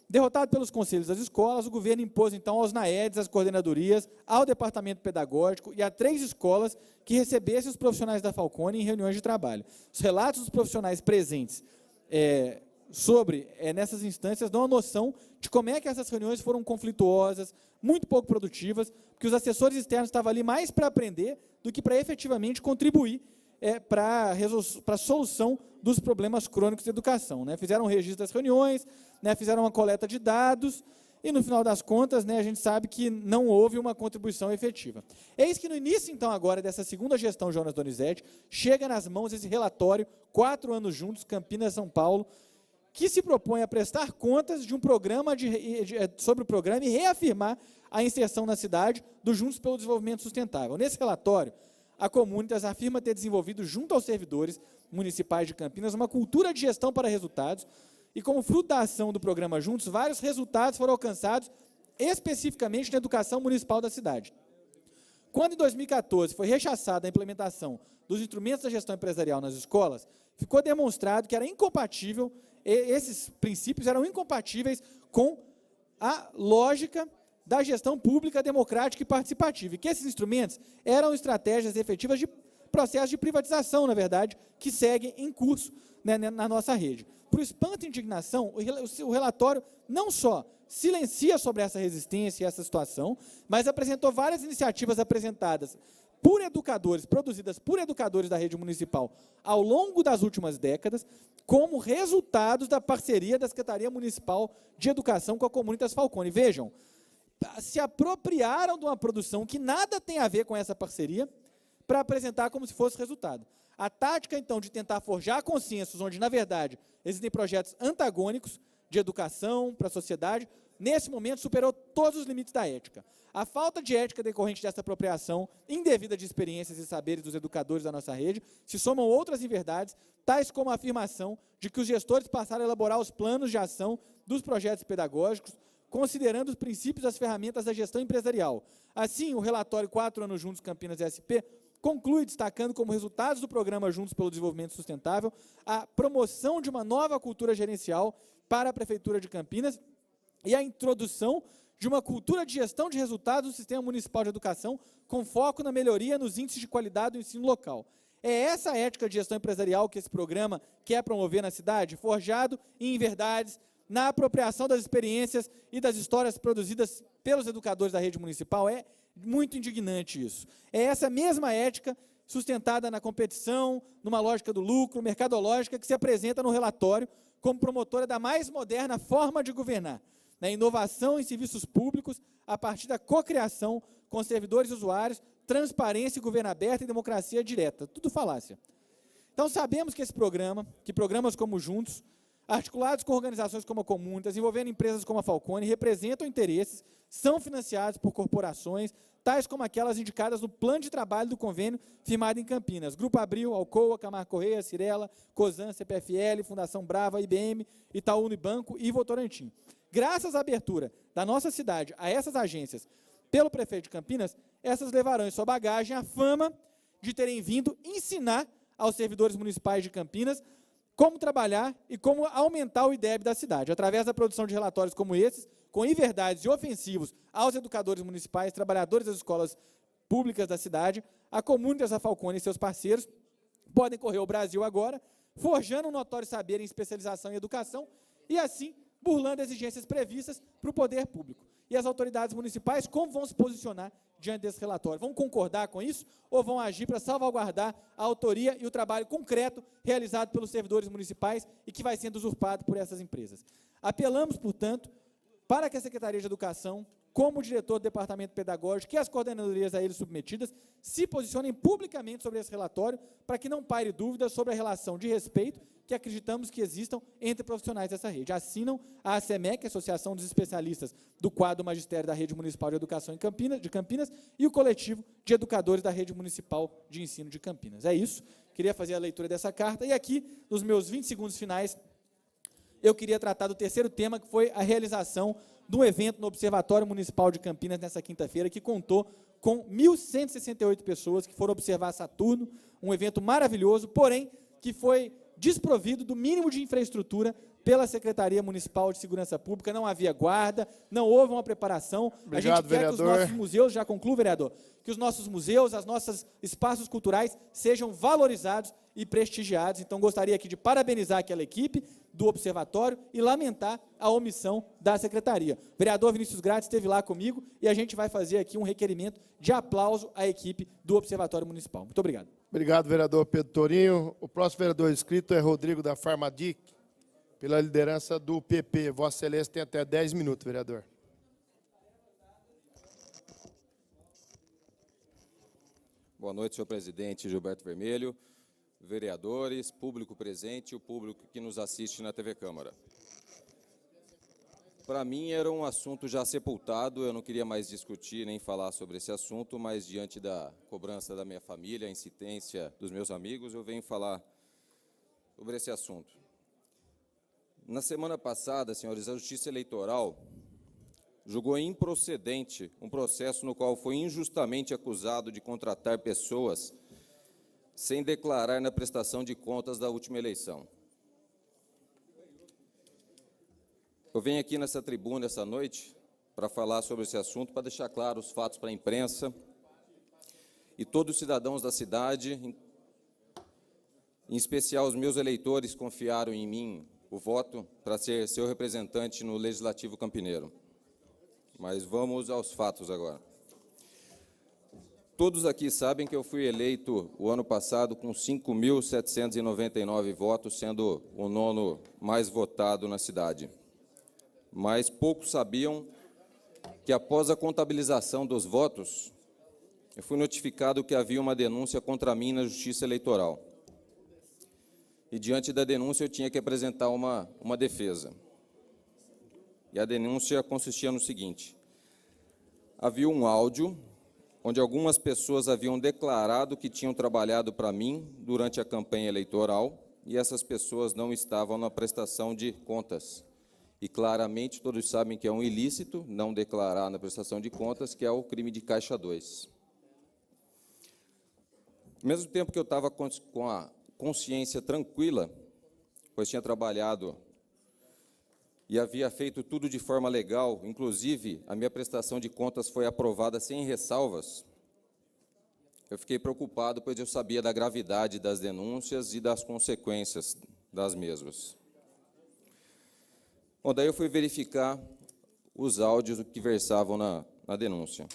S21: Derrotado pelos conselhos das escolas, o governo impôs, então, aos NAEDs, às coordenadorias, ao departamento pedagógico e a 3 escolas que recebessem os profissionais da Falcone em reuniões de trabalho. Os relatos dos profissionais presentes sobre, nessas instâncias, dão a noção de como é que essas reuniões foram conflituosas, muito pouco produtivas, porque os assessores externos estavam ali mais para aprender do que para efetivamente contribuir para a solução dos problemas crônicos da educação. Né? Fizeram um registro das reuniões, né? Fizeram uma coleta de dados, e, no final das contas, né, a gente sabe que não houve uma contribuição efetiva. Eis que, no início, então, agora, dessa segunda gestão Jonas Donizete, chega nas mãos esse relatório, 4 anos juntos, Campinas, São Paulo, que se propõe a prestar contas de um programa sobre o programa e reafirmar a inserção na cidade do Juntos pelo Desenvolvimento Sustentável. Nesse relatório, a Comunitas afirma ter desenvolvido, junto aos servidores municipais de Campinas, uma cultura de gestão para resultados, e como fruto da ação do programa Juntos, vários resultados foram alcançados especificamente na educação municipal da cidade. Quando, em 2014, foi rechaçada a implementação dos instrumentos da gestão empresarial nas escolas, ficou demonstrado que era incompatível, esses princípios eram incompatíveis com a lógica da gestão pública, democrática e participativa, e que esses instrumentos eram estratégias efetivas de processo de privatização, na verdade, que seguem em curso, né, na nossa rede. Por espanto e indignação, o relatório não só silencia sobre essa resistência e essa situação, mas apresentou várias iniciativas apresentadas por educadores, produzidas por educadores da rede municipal ao longo das últimas décadas, como resultados da parceria da Secretaria Municipal de Educação com a Comunitas Falcone. Vejam, se apropriaram de uma produção que nada tem a ver com essa parceria para apresentar como se fosse resultado. A tática, então, de tentar forjar consensos, onde, na verdade, existem projetos antagônicos de educação para a sociedade, nesse momento superou todos os limites da ética. A falta de ética decorrente dessa apropriação indevida de experiências e saberes dos educadores da nossa rede se somam outras inverdades, tais como a afirmação de que os gestores passaram a elaborar os planos de ação dos projetos pedagógicos, considerando os princípios e as ferramentas da gestão empresarial. Assim, o relatório 4 anos juntos Campinas SP conclui destacando como resultados do programa Juntos pelo Desenvolvimento Sustentável a promoção de uma nova cultura gerencial para a Prefeitura de Campinas e a introdução de uma cultura de gestão de resultados do Sistema Municipal de Educação com foco na melhoria nos índices de qualidade do ensino local. É essa ética de gestão empresarial que esse programa quer promover na cidade, forjado em verdades, na apropriação das experiências e das histórias produzidas pelos educadores da rede municipal. É muito indignante isso. É essa mesma ética sustentada na competição, numa lógica do lucro, mercadológica, que se apresenta no relatório como promotora da mais moderna forma de governar, na inovação em serviços públicos, a partir da cocriação com servidores e usuários, transparência, governo aberto e democracia direta. Tudo falácia. Então, sabemos que esse programa, que programas como Juntos, articulados com organizações como a Comunitas, envolvendo empresas como a Falcone, representam interesses, são financiados por corporações, tais como aquelas indicadas no plano de trabalho do convênio firmado em Campinas. Grupo Abril, Alcoa, Camargo Correia, Cirela, Cosan, CPFL, Fundação Brava, IBM, Itaú Unibanco e Votorantim. Graças à abertura da nossa cidade a essas agências pelo prefeito de Campinas, essas levarão em sua bagagem a fama de terem vindo ensinar aos servidores municipais de Campinas como trabalhar e como aumentar o IDEB da cidade, através da produção de relatórios como esses, com inverdades e ofensivos aos educadores municipais, trabalhadores das escolas públicas da cidade. A Comunitas, a Falcone e seus parceiros podem correr o Brasil agora, forjando um notório saber em especialização em educação e, assim, burlando exigências previstas para o poder público. E as autoridades municipais, como vão se posicionar diante desse relatório? Vão concordar com isso ou vão agir para salvaguardar a autoria e o trabalho concreto realizado pelos servidores municipais e que vai sendo usurpado por essas empresas? Apelamos, portanto, para que a Secretaria de Educação, como diretor do Departamento Pedagógico e as coordenadorias a eles submetidas, se posicionem publicamente sobre esse relatório, para que não paire dúvidas sobre a relação de respeito que acreditamos que existam entre profissionais dessa rede. Assinam a ACEMEC, Associação dos Especialistas do Quadro Magistério da Rede Municipal de Educação de Campinas, e o Coletivo de Educadores da Rede Municipal de Ensino de Campinas. É isso, queria fazer a leitura dessa carta, e aqui, nos meus 20 segundos finais, eu queria tratar do terceiro tema, que foi a realização de um evento no Observatório Municipal de Campinas, nessa quinta-feira, que contou com 1.168 pessoas que foram observar Saturno, um evento maravilhoso, porém, que foi desprovido do mínimo de infraestrutura pela Secretaria Municipal de Segurança Pública. Não havia guarda, não houve uma preparação.
S20: Obrigado,
S21: a gente quer
S20: vereador.
S21: que os nossos museus, já concluo, vereador, que os nossos museus, os nossos espaços culturais sejam valorizados e prestigiados. Então, gostaria aqui de parabenizar aquela equipe do Observatório e lamentar a omissão da Secretaria. O vereador Vinícius Gratz esteve lá comigo e a gente vai fazer aqui um requerimento de aplauso à equipe do Observatório Municipal. Muito obrigado.
S20: Obrigado, vereador Pedro Torinho. O próximo vereador inscrito é Rodrigo da Farmadic, pela liderança do PP. Vossa Excelência tem até 10 minutos, vereador.
S1: Boa noite, senhor presidente Gilberto Vermelho, vereadores, público presente e o público que nos assiste na TV Câmara. Para mim era um assunto já sepultado, eu não queria mais discutir nem falar sobre esse assunto, mas diante da cobrança da minha família, a insistência dos meus amigos, eu venho falar sobre esse assunto. Na semana passada, senhores, a Justiça Eleitoral julgou improcedente um processo no qual foi injustamente acusado de contratar pessoas sem declarar na prestação de contas da última eleição. Eu venho aqui nessa tribuna essa noite para falar sobre esse assunto, para deixar claro os fatos para a imprensa e todos os cidadãos da cidade, em especial os meus eleitores, confiaram em mim o voto para ser seu representante no Legislativo Campineiro. Mas vamos aos fatos agora. Todos aqui sabem que eu fui eleito o ano passado com 5.799 votos, sendo o 9º mais votado na cidade. Mas poucos sabiam que, após a contabilização dos votos, eu fui notificado que havia uma denúncia contra mim na Justiça Eleitoral. E, diante da denúncia, eu tinha que apresentar uma defesa. E a denúncia consistia no seguinte: havia um áudio onde algumas pessoas haviam declarado que tinham trabalhado para mim durante a campanha eleitoral e essas pessoas não estavam na prestação de contas. E, claramente, todos sabem que é um ilícito não declarar na prestação de contas, que é o crime de Caixa 2. Ao mesmo tempo que eu estava com a consciência tranquila, pois tinha trabalhado e havia feito tudo de forma legal, inclusive a minha prestação de contas foi aprovada sem ressalvas, eu fiquei preocupado, pois eu sabia da gravidade das denúncias e das consequências das mesmas. Bom, daí eu fui verificar os áudios que versavam na denúncia.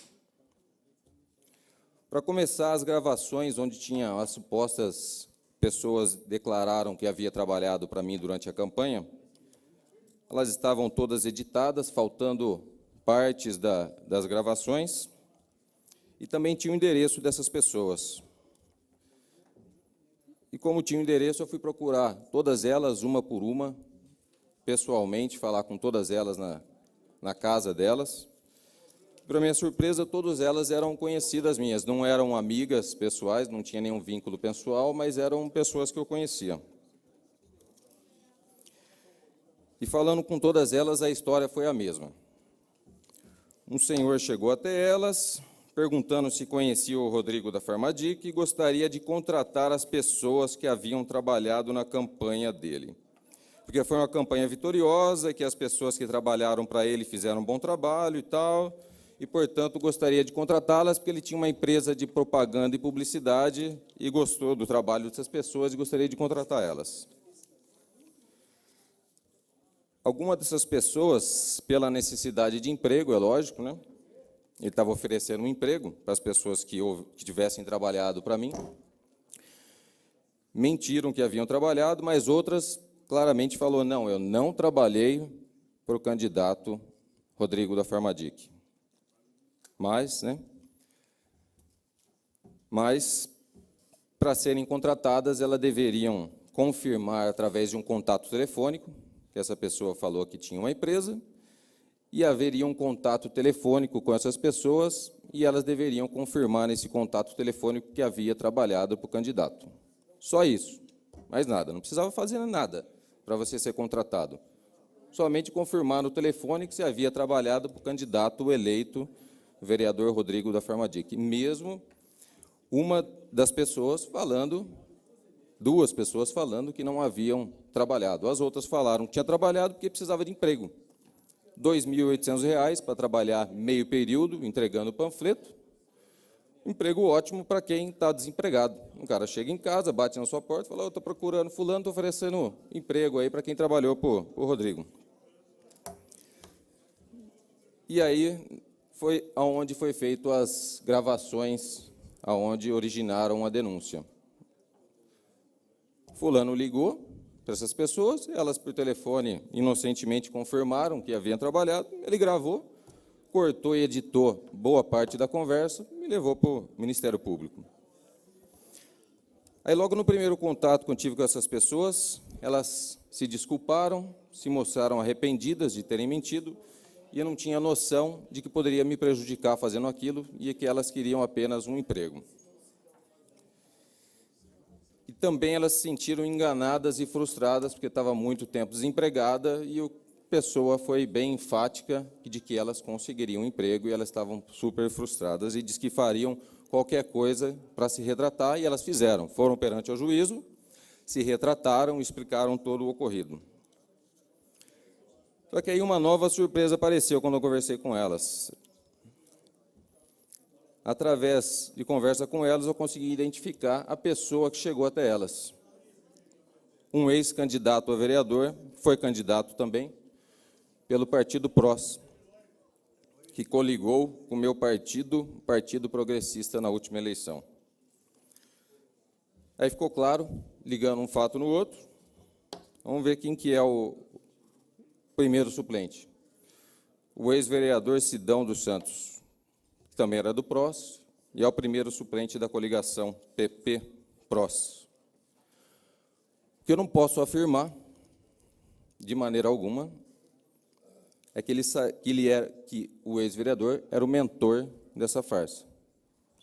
S1: Para começar, as gravações onde tinha as supostas pessoas declararam que havia trabalhado para mim durante a campanha, elas estavam todas editadas, faltando partes das gravações, e também tinha o endereço dessas pessoas. E como tinha o endereço, eu fui procurar todas elas, uma por uma, pessoalmente, falar com todas elas na casa delas. Para minha surpresa, todas elas eram conhecidas minhas, não eram amigas pessoais, não tinha nenhum vínculo pessoal, mas eram pessoas que eu conhecia. E falando com todas elas, a história foi a mesma. Um senhor chegou até elas, perguntando se conhecia o Rodrigo da Farmadic e gostaria de contratar as pessoas que haviam trabalhado na campanha dele. Porque foi uma campanha vitoriosa, que as pessoas que trabalharam para ele fizeram um bom trabalho e tal, e, portanto, gostaria de contratá-las, porque ele tinha uma empresa de propaganda e publicidade e gostou do trabalho dessas pessoas e gostaria de contratar elas. Alguma dessas pessoas, pela necessidade de emprego, é lógico, né? Ele estava oferecendo um emprego para as pessoas que tivessem trabalhado para mim. Mentiram que haviam trabalhado, mas outras claramente falou: não, eu não trabalhei para o candidato Rodrigo da Farmadic. Mas para serem contratadas, elas deveriam confirmar através de um contato telefônico, que essa pessoa falou que tinha uma empresa, e haveria um contato telefônico com essas pessoas, e elas deveriam confirmar nesse contato telefônico que havia trabalhado para o candidato. Só isso, mais nada, não precisava fazer nada para você ser contratado. Somente confirmar no telefone que você havia trabalhado para o candidato eleito, o vereador Rodrigo da Farmadic. Mesmo uma das pessoas falando 2 pessoas falando que não haviam trabalhado. As outras falaram que tinha trabalhado porque precisava de emprego. R$ 2.800 para trabalhar meio período, entregando panfleto. Emprego ótimo para quem está desempregado. Um cara chega em casa, bate na sua porta e fala: eu estou procurando fulano, estou oferecendo emprego aí para quem trabalhou para o Rodrigo. E aí foi aonde foi feito as gravações, aonde originaram a denúncia. Fulano ligou para essas pessoas, elas por telefone inocentemente confirmaram que haviam trabalhado, ele gravou, cortou e editou boa parte da conversa e levou para o Ministério Público. Aí, logo no primeiro contato que eu tive com essas pessoas, elas se desculparam, se mostraram arrependidas de terem mentido, e eu não tinha noção de que poderia me prejudicar fazendo aquilo e que elas queriam apenas um emprego. E também elas se sentiram enganadas e frustradas, porque estava muito tempo desempregada, e a pessoa foi bem enfática de que elas conseguiriam um emprego, e elas estavam super frustradas, e diz que fariam qualquer coisa para se retratar, e elas fizeram. Foram perante ao juízo, se retrataram e explicaram todo o ocorrido. Só que aí uma nova surpresa apareceu quando eu conversei com elas. Através de conversa com elas, eu consegui identificar a pessoa que chegou até elas. Um ex-candidato a vereador, foi candidato também, pelo Partido PROS, que coligou com o meu partido, o Partido Progressista, na última eleição. Aí ficou claro, ligando um fato no outro, vamos ver quem que é o primeiro suplente. O ex-vereador Sidão dos Santos, que também era do PROS, e é o primeiro suplente da coligação PP-PROS. O que eu não posso afirmar, de maneira alguma, é que o ex-vereador era o mentor dessa farsa.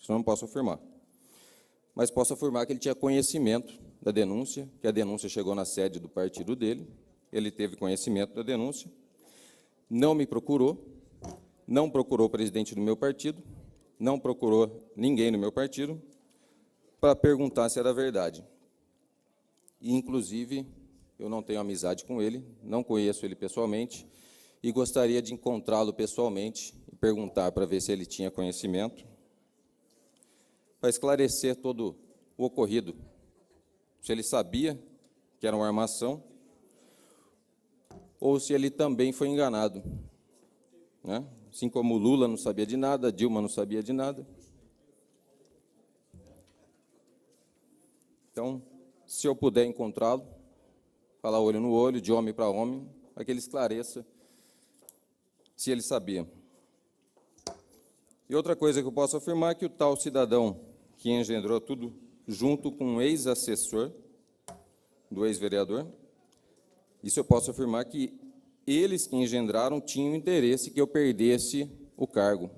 S1: Isso eu não posso afirmar. Mas posso afirmar que ele tinha conhecimento da denúncia, que a denúncia chegou na sede do partido dele, ele teve conhecimento da denúncia, não me procurou, não procurou o presidente do meu partido, não procurou ninguém no meu partido para perguntar se era verdade. E, inclusive, eu não tenho amizade com ele, não conheço ele pessoalmente, e gostaria de encontrá-lo pessoalmente e perguntar para ver se ele tinha conhecimento, para esclarecer todo o ocorrido, se ele sabia que era uma armação, ou se ele também foi enganado, né? Assim como o Lula não sabia de nada, Dilma não sabia de nada. Então, se eu puder encontrá-lo, falar olho no olho, de homem para homem, para que ele esclareça se ele sabia. E outra coisa que eu posso afirmar é que o tal cidadão que engendrou tudo, junto com um ex-assessor do ex-vereador, isso eu posso afirmar que eles que engendraram tinham interesse que eu perdesse o cargo.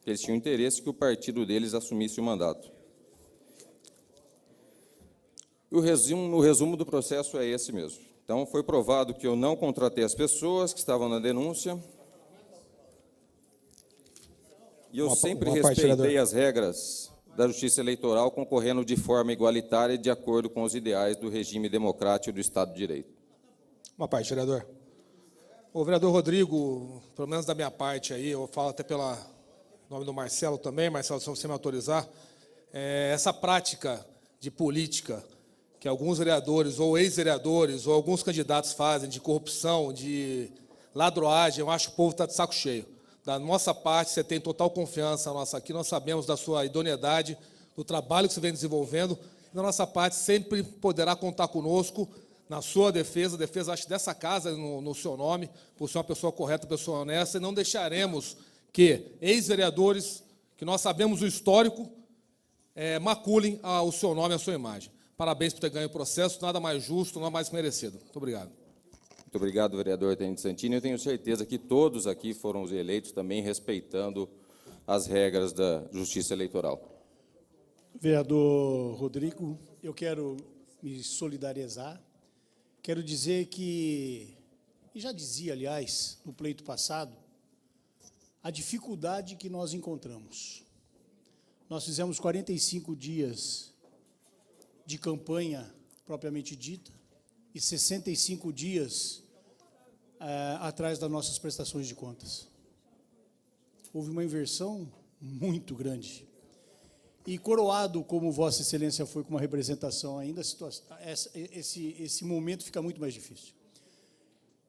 S1: Eles tinham interesse que o partido deles assumisse o mandato. O resumo do processo é esse mesmo. Então, foi provado que eu não contratei as pessoas que estavam na denúncia, e eu sempre respeitei as regras da Justiça Eleitoral, concorrendo de forma igualitária e de acordo com os ideais do regime democrático do Estado de Direito.
S12: Uma parte, vereador. O vereador Rodrigo, pelo menos da minha parte aí, eu falo até pelo nome do Marcelo também, Marcelo, se você me autorizar, essa prática de política que alguns vereadores ou ex-vereadores ou alguns candidatos fazem de corrupção, de ladroagem, eu acho que o povo está de saco cheio. Da nossa parte, você tem total confiança nossa aqui, nós sabemos da sua idoneidade, do trabalho que você vem desenvolvendo, e da nossa parte sempre poderá contar conosco na sua defesa, acho, dessa casa, no seu nome, por ser uma pessoa correta, pessoa honesta, e não deixaremos que ex-vereadores, que nós sabemos o histórico, maculem o seu nome e a sua imagem. Parabéns por ter ganho o processo, nada mais justo, nada mais merecido. Muito obrigado.
S1: Muito obrigado, vereador Tenente Santini. Eu tenho certeza que todos aqui foram os eleitos também respeitando as regras da Justiça Eleitoral.
S10: Vereador Rodrigo, eu quero me solidarizar. Quero dizer que, e já dizia, aliás, no pleito passado, a dificuldade que nós encontramos. Nós fizemos 45 dias de campanha propriamente dita e 65 dias atrás das nossas prestações de contas. Houve uma inversão muito grande. E coroado, como Vossa Excelência foi com uma representação ainda, esse momento fica muito mais difícil.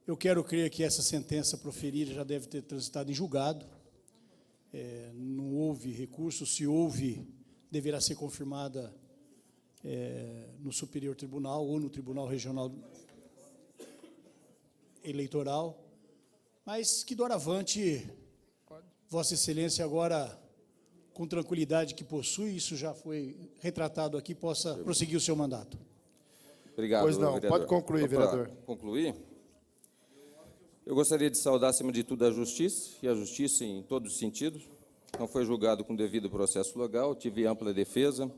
S10: Eu quero crer que essa sentença proferida já deve ter transitado em julgado. Não houve recurso, se houve, deverá ser confirmada no Superior Tribunal ou no Tribunal Regional Eleitoral, mas que doravante Vossa Excelência agora, com tranquilidade que possui, isso já foi retratado aqui, possa prosseguir o seu mandato.
S1: Obrigado,
S20: Pois não,
S1: vereador.
S20: pode concluir, vereador.
S1: Concluir? Eu gostaria de saudar, acima de tudo, a Justiça, e a Justiça em todos os sentidos. Não foi julgado com devido processo legal, tive ampla defesa.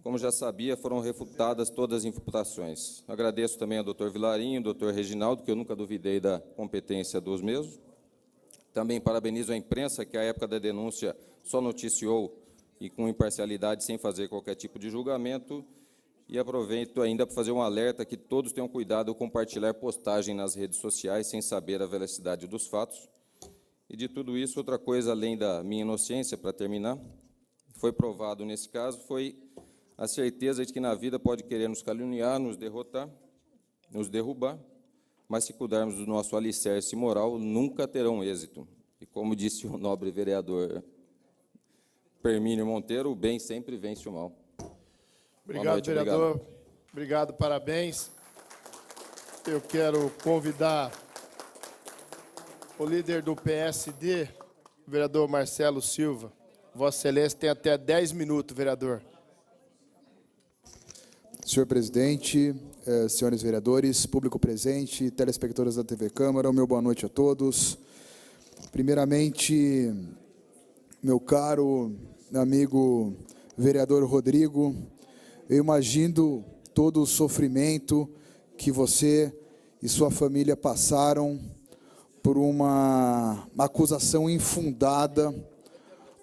S1: Como já sabia, foram refutadas todas as imputações. Agradeço também ao doutor Vilarinho, ao doutor Reginaldo, que eu nunca duvidei da competência dos mesmos. Também parabenizo a imprensa, que à época da denúncia só noticiou e com imparcialidade, sem fazer qualquer tipo de julgamento. E aproveito ainda para fazer um alerta que todos tenham cuidado ao compartilhar postagem nas redes sociais sem saber a veracidade dos fatos. E de tudo isso, outra coisa, além da minha inocência, para terminar, foi provado nesse caso, foi a certeza de que na vida pode querer nos caluniar, nos derrotar, nos derrubar, mas se cuidarmos do nosso alicerce moral, nunca terão êxito. E como disse o nobre vereador Permínio Monteiro, o bem sempre vence o mal.
S20: Obrigado, noite, vereador. Obrigado, parabéns. Eu quero convidar o líder do PSD, o vereador Marcelo Silva. Vossa Excelência tem até 10 minutos, vereador.
S9: Senhor presidente, senhores vereadores, público presente, telespectadores da TV Câmara, meu boa noite a todos. Primeiramente, meu caro amigo vereador Rodrigo, eu imagino todo o sofrimento que você e sua família passaram por uma acusação infundada,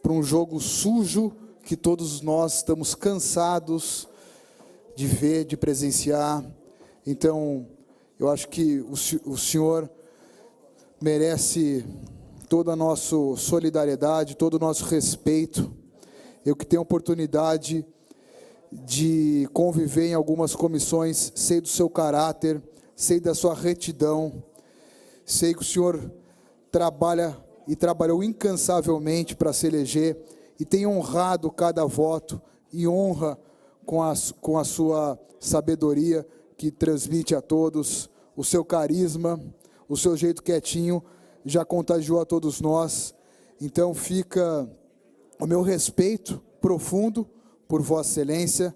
S9: por um jogo sujo que todos nós estamos cansados de ver, de presenciar. Então, eu acho que o senhor merece toda a nossa solidariedade, todo o nosso respeito. Eu que tenho a oportunidade de conviver em algumas comissões, sei do seu caráter, sei da sua retidão, sei que o senhor trabalha e trabalhou incansavelmente para se eleger e tem honrado cada voto e honra com a sua sabedoria que transmite a todos, o seu carisma, o seu jeito quietinho, já contagiou a todos nós. Então fica o meu respeito profundo por Vossa Excelência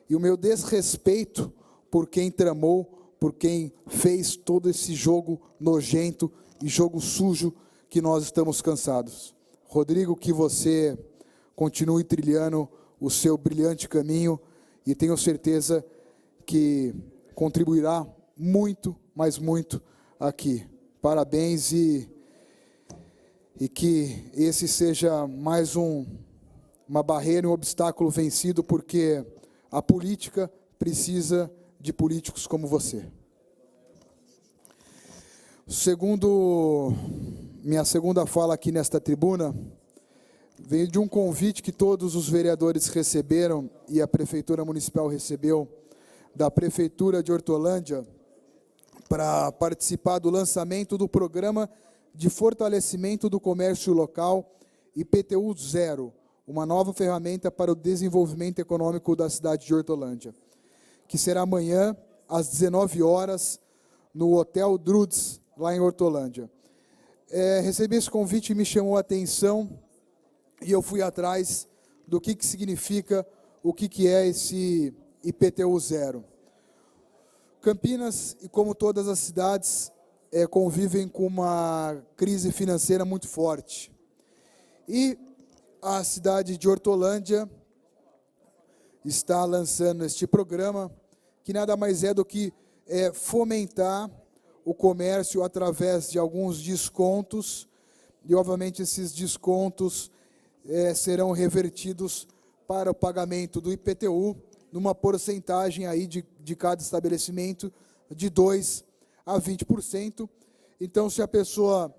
S9: e o meu desrespeito por quem tramou, por quem fez todo esse jogo nojento e jogo sujo que nós estamos cansados. Rodrigo, que você continue trilhando o seu brilhante caminho e tenho certeza que contribuirá muito, mas muito aqui. Parabéns e que esse seja mais uma barreira, um obstáculo vencido, porque a política precisa de políticos como você. Minha segunda fala aqui nesta tribuna veio de um convite que todos os vereadores receberam e a Prefeitura Municipal recebeu da Prefeitura de Hortolândia para participar do lançamento do Programa de Fortalecimento do Comércio Local IPTU Zero, uma nova ferramenta para o desenvolvimento econômico da cidade de Hortolândia, que será amanhã, às 19 horas, no Hotel Drudes, lá em Hortolândia. Recebi esse convite e me chamou a atenção, e eu fui atrás do que significa, o que é esse IPTU Zero. Campinas, e como todas as cidades, convivem com uma crise financeira muito forte. E a cidade de Hortolândia está lançando este programa, que nada mais é do que fomentar o comércio através de alguns descontos, e obviamente esses descontos serão revertidos para o pagamento do IPTU numa porcentagem aí de cada estabelecimento de 2% a 20%. Então, se a pessoa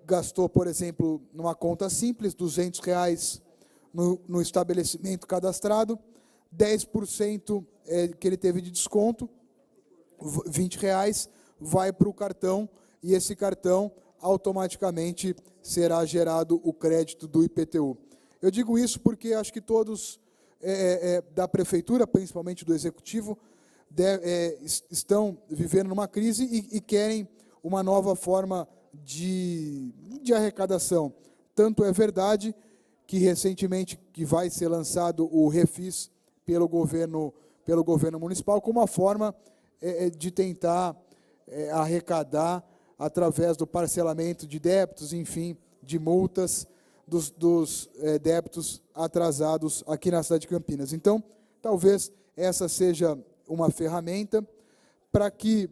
S9: gastou, por exemplo, numa conta simples, R$200 no estabelecimento cadastrado, 10% que ele teve de desconto, R$20, vai para o cartão, e esse cartão automaticamente será gerado o crédito do IPTU. Eu digo isso porque acho que todos da prefeitura, principalmente do executivo, estão vivendo numa crise e querem uma nova forma de arrecadação. Tanto é verdade que recentemente que vai ser lançado o Refis pelo governo municipal como uma forma de tentar arrecadar através do parcelamento de débitos, enfim, de multas dos débitos atrasados aqui na cidade de Campinas. Então, talvez essa seja uma ferramenta para que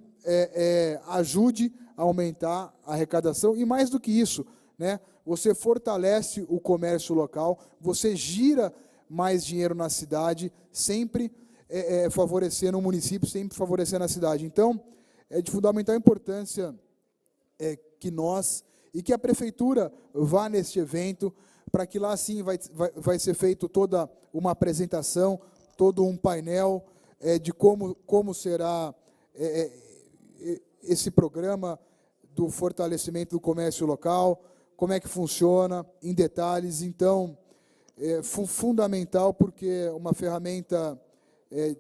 S9: ajude a aumentar a arrecadação, e mais do que isso, né, você fortalece o comércio local, você gira mais dinheiro na cidade, sempre favorecendo o município, sempre favorecendo a cidade. Então, é de fundamental importância que nós e que a prefeitura vá neste evento, para que lá sim vai ser feito toda uma apresentação, todo um painel de como será esse programa do fortalecimento do comércio local, como é que funciona, em detalhes. Então, é fundamental, porque é uma ferramenta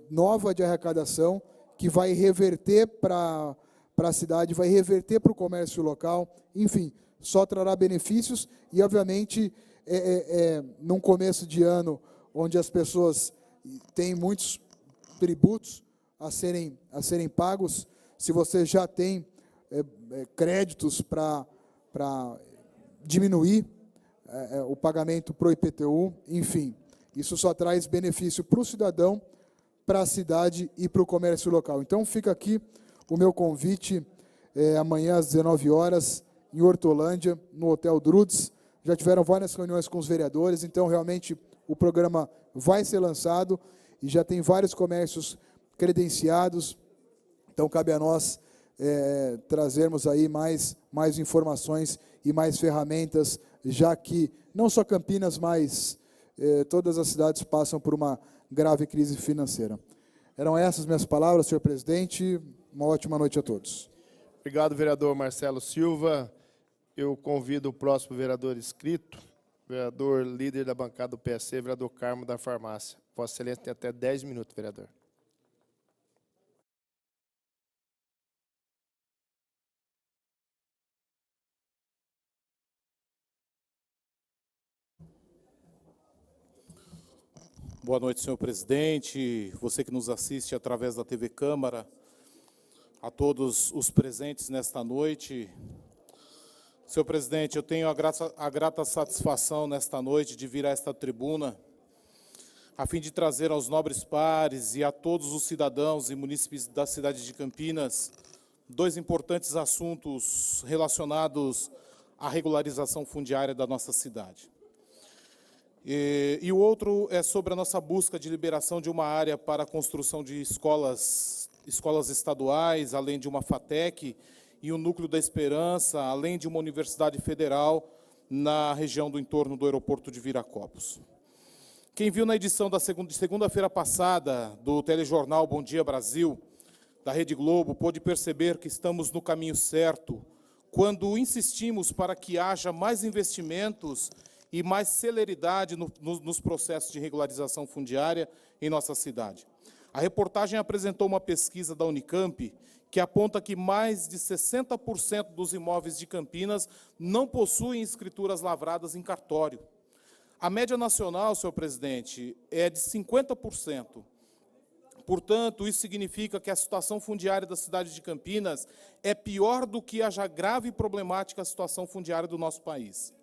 S9: nova de arrecadação que vai reverter para a cidade, vai reverter para o comércio local, enfim, só trará benefícios e, obviamente, num começo de ano, onde as pessoas têm muitos tributos a serem pagos, se você já tem créditos para diminuir o pagamento para o IPTU, enfim, isso só traz benefício para o cidadão, para a cidade e para o comércio local. Então, fica aqui o meu convite, amanhã às 19 horas, em Hortolândia, no Hotel Drudes. Já tiveram várias reuniões com os vereadores, então, realmente, o programa vai ser lançado e já tem vários comércios credenciados. Então, cabe a nós trazermos aí mais informações e mais ferramentas, já que não só Campinas, mas todas as cidades passam por uma grave crise financeira. Eram essas minhas palavras, senhor presidente. Uma ótima noite a todos.
S20: Obrigado, vereador Marcelo Silva. Eu convido o próximo vereador inscrito, vereador líder da bancada do PSC, vereador Carmo da Farmácia. Vossa Excelência tem até 10 minutos, vereador.
S3: Boa noite, senhor presidente, você que nos assiste através da TV Câmara, a todos os presentes nesta noite. Senhor presidente, eu tenho a grata satisfação nesta noite de vir a esta tribuna, a fim de trazer aos nobres pares e a todos os cidadãos e munícipes da cidade de Campinas dois importantes assuntos relacionados à regularização fundiária da nossa cidade. E o outro é sobre a nossa busca de liberação de uma área para a construção de escolas estaduais, além de uma FATEC e um Núcleo da Esperança, além de uma universidade federal na região do entorno do aeroporto de Viracopos. Quem viu na edição de segunda-feira passada do telejornal Bom Dia Brasil, da Rede Globo, pôde perceber que estamos no caminho certo quando insistimos para que haja mais investimentos e mais celeridade nos processos de regularização fundiária em nossa cidade. A reportagem apresentou uma pesquisa da Unicamp que aponta que mais de 60% dos imóveis de Campinas não possuem escrituras lavradas em cartório. A média nacional, senhor presidente, é de 50%. Portanto, isso significa que a situação fundiária da cidade de Campinas é pior do que a já grave e problemática situação fundiária do nosso país.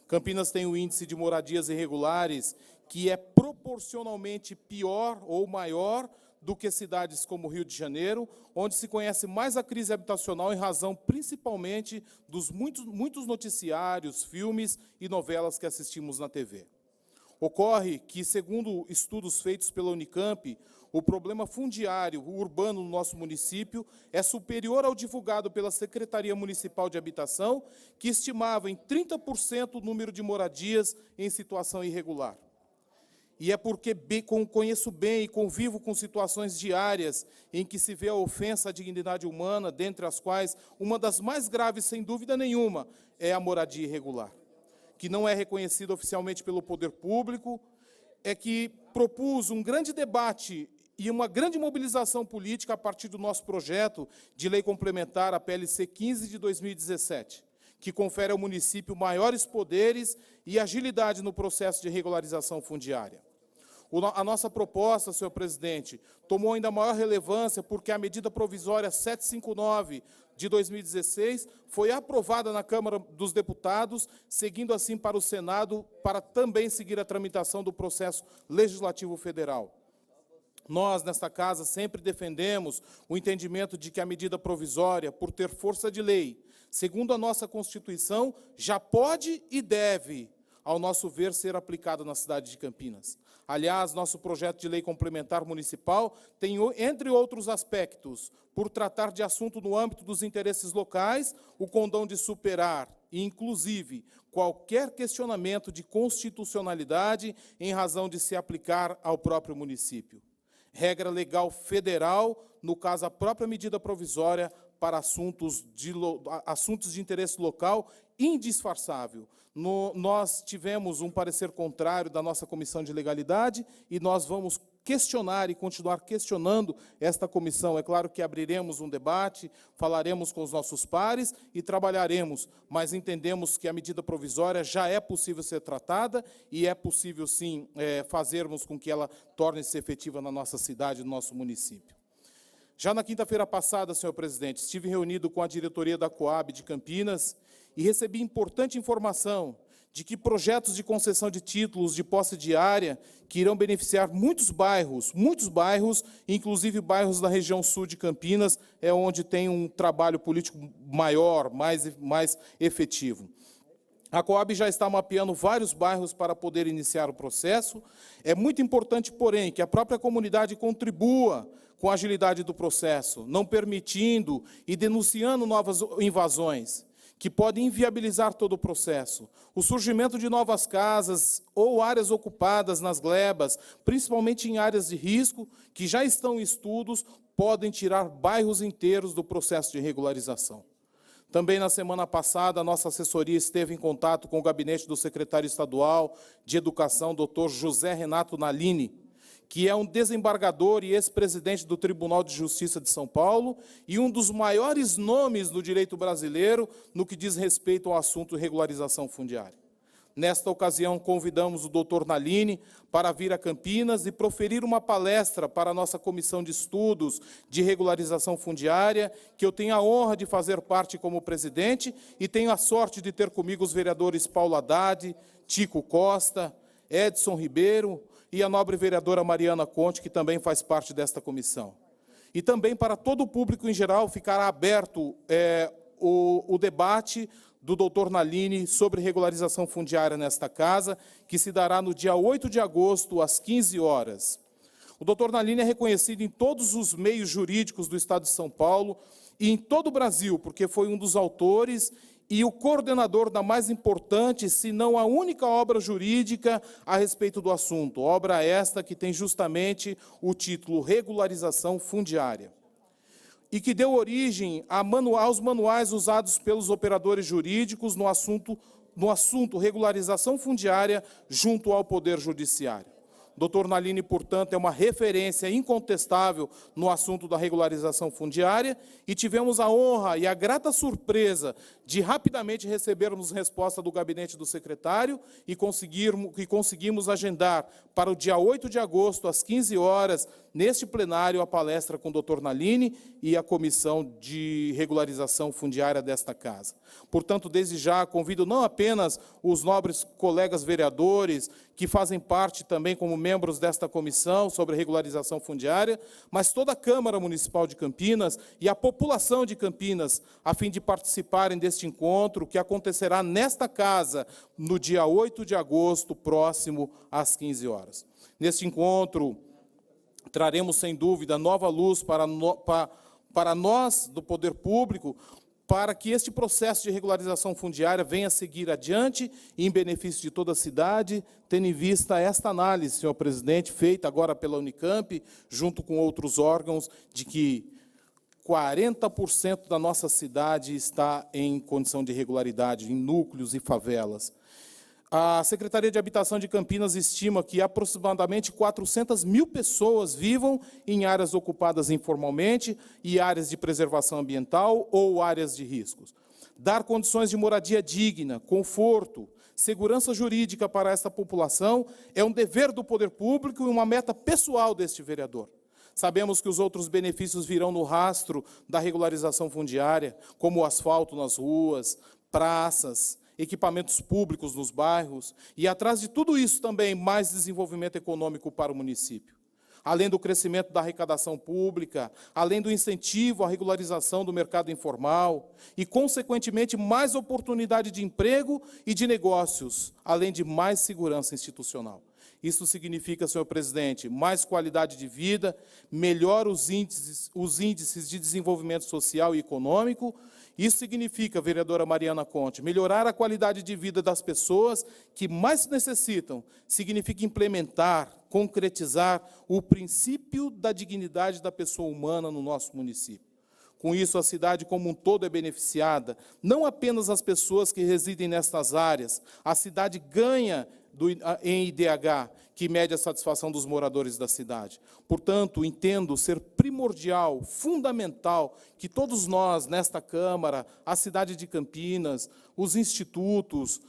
S3: Campinas tem um índice de moradias irregulares que é proporcionalmente pior ou maior do que cidades como Rio de Janeiro, onde se conhece mais a crise habitacional em razão, principalmente, dos muitos noticiários, filmes e novelas que assistimos na TV. Ocorre que, segundo estudos feitos pela Unicamp, o problema fundiário urbano no nosso município é superior ao divulgado pela Secretaria Municipal de Habitação, que estimava em 30% o número de moradias em situação irregular. E é porque conheço bem e convivo com situações diárias em que se vê a ofensa à dignidade humana, dentre as quais uma das mais graves, sem dúvida nenhuma, é a moradia irregular, que não é reconhecida oficialmente pelo poder público, é que propus um grande debate e uma grande mobilização política a partir do nosso projeto de lei complementar, a PLC 15 de 2017, que confere ao município maiores poderes e agilidade no processo de regularização fundiária. A nossa proposta, senhor presidente, tomou ainda maior relevância porque a medida provisória 759 de 2016 foi aprovada na Câmara dos Deputados, seguindo assim para o Senado, para também seguir a tramitação do processo legislativo federal. Nós, nesta casa, sempre defendemos o entendimento de que a medida provisória, por ter força de lei, segundo a nossa Constituição, já pode e deve, ao nosso ver, ser aplicada na cidade de Campinas. Aliás, nosso projeto de lei complementar municipal tem, entre outros aspectos, por tratar de assunto no âmbito dos interesses locais, o condão de superar, inclusive, qualquer questionamento de constitucionalidade em razão de se aplicar ao próprio município. Regra legal federal, no caso, a própria medida provisória para assuntos de interesse local, indisfarçável. Nós tivemos um parecer contrário da nossa Comissão de Legalidade e nós vamos questionar e continuar questionando esta comissão. É claro que abriremos um debate, falaremos com os nossos pares e trabalharemos, mas entendemos que a medida provisória já é possível ser tratada e é possível, sim, fazermos com que ela torne-se efetiva na nossa cidade, no nosso município. Já na quinta-feira passada, senhor presidente, estive reunido com a diretoria da Coab de Campinas e recebi importante informação de que projetos de concessão de títulos de posse diária que irão beneficiar muitos bairros, inclusive bairros da região sul de Campinas, é onde tem um trabalho político maior, mais efetivo. A Coab já está mapeando vários bairros para poder iniciar o processo. É muito importante, porém, que a própria comunidade contribua com a agilidade do processo, não permitindo e denunciando novas invasões, que podem inviabilizar todo o processo. O surgimento de novas casas ou áreas ocupadas nas glebas, principalmente em áreas de risco, que já estão em estudos, podem tirar bairros inteiros do processo de regularização. Também na semana passada, a nossa assessoria esteve em contato com o gabinete do secretário estadual de Educação, Dr. José Renato Nalini, que é um desembargador e ex-presidente do Tribunal de Justiça de São Paulo e um dos maiores nomes do direito brasileiro no que diz respeito ao assunto de regularização fundiária. Nesta ocasião, convidamos o doutor Nalini para vir a Campinas e proferir uma palestra para a nossa comissão de estudos de regularização fundiária, que eu tenho a honra de fazer parte como presidente e tenho a sorte de ter comigo os vereadores Paulo Haddad, Tico Costa, Edson Ribeiro e a nobre vereadora Mariana Conte, que também faz parte desta comissão. E também para todo o público em geral ficará aberto o debate do doutor Nalini sobre regularização fundiária nesta casa, que se dará no dia 8 de agosto, às 15 horas. O doutor Nalini é reconhecido em todos os meios jurídicos do Estado de São Paulo e em todo o Brasil, porque foi um dos autores e o coordenador da mais importante, se não a única obra jurídica a respeito do assunto. Obra esta que tem justamente o título Regularização Fundiária. E que deu origem aos manuais usados pelos operadores jurídicos no assunto regularização fundiária junto ao Poder Judiciário. Dr. Nalini, portanto, é uma referência incontestável no assunto da regularização fundiária e tivemos a honra e a grata surpresa de rapidamente recebermos resposta do gabinete do secretário e conseguimos agendar para o dia 8 de agosto, às 15 horas, neste plenário, a palestra com o Dr. Nalini e a Comissão de Regularização Fundiária desta casa. Portanto, desde já, convido não apenas os nobres colegas vereadores que fazem parte também como membros desta comissão sobre regularização fundiária, mas toda a Câmara Municipal de Campinas e a população de Campinas, a fim de participarem deste encontro, que acontecerá nesta casa, no dia 8 de agosto, próximo, às 15 horas. Neste encontro, traremos, sem dúvida, nova luz para nós, do poder público, para que este processo de regularização fundiária venha a seguir adiante em benefício de toda a cidade, tendo em vista esta análise, senhor presidente, feita agora pela Unicamp, junto com outros órgãos, de que 40% da nossa cidade está em condição de irregularidade, em núcleos e favelas. A Secretaria de Habitação de Campinas estima que aproximadamente 400 mil pessoas vivam em áreas ocupadas informalmente e áreas de preservação ambiental ou áreas de riscos. Dar condições de moradia digna, conforto, segurança jurídica para esta população é um dever do poder público e uma meta pessoal deste vereador. Sabemos que os outros benefícios virão no rastro da regularização fundiária, como o asfalto nas ruas, praças, equipamentos públicos nos bairros, e atrás de tudo isso também mais desenvolvimento econômico para o município. Além do crescimento da arrecadação pública, além do incentivo à regularização do mercado informal e, consequentemente, mais oportunidade de emprego e de negócios, além de mais segurança institucional. Isso significa, senhor presidente, mais qualidade de vida, melhor os índices de desenvolvimento social e econômico. Isso significa, vereadora Mariana Conte, melhorar a qualidade de vida das pessoas que mais necessitam. Significa implementar, concretizar o princípio da dignidade da pessoa humana no nosso município. Com isso, a cidade como um todo é beneficiada, não apenas as pessoas que residem nestas áreas. A cidade ganha em IDH, que mede a satisfação dos moradores da cidade. Portanto, entendo ser primordial, fundamental, que todos nós, nesta Câmara, a cidade de Campinas, os institutos,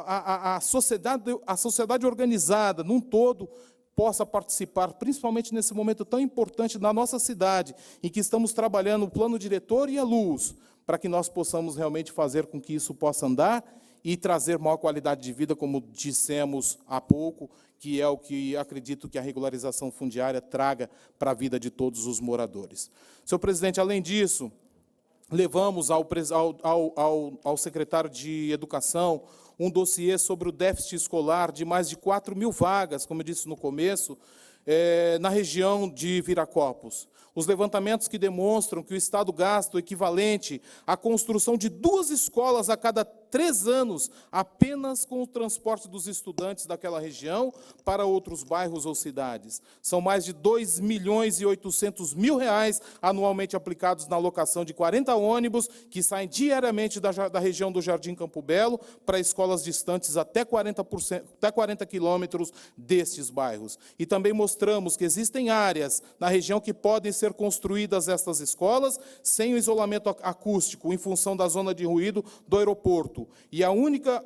S3: a sociedade organizada, num todo, possa participar, principalmente nesse momento tão importante na nossa cidade, em que estamos trabalhando o plano diretor e a luz, para que nós possamos realmente fazer com que isso possa andar e trazer maior qualidade de vida, como dissemos há pouco, que é o que acredito que a regularização fundiária traga para a vida de todos os moradores. Senhor presidente, além disso, levamos ao secretário de Educação um dossiê sobre o déficit escolar de mais de 4.000 vagas, como eu disse no começo, na região de Viracopos. Os levantamentos que demonstram que o Estado gasta o equivalente à construção de 2 escolas a cada 3 anos, apenas com o transporte dos estudantes daquela região para outros bairros ou cidades. São mais de R$ 2.800.000 anualmente aplicados na alocação de 40 ônibus que saem diariamente da região do Jardim Campo Belo para escolas distantes até 40 quilômetros destes bairros. E também mostramos que existem áreas na região que podem ser construídas estas escolas sem o isolamento acústico, em função da zona de ruído do aeroporto. E a única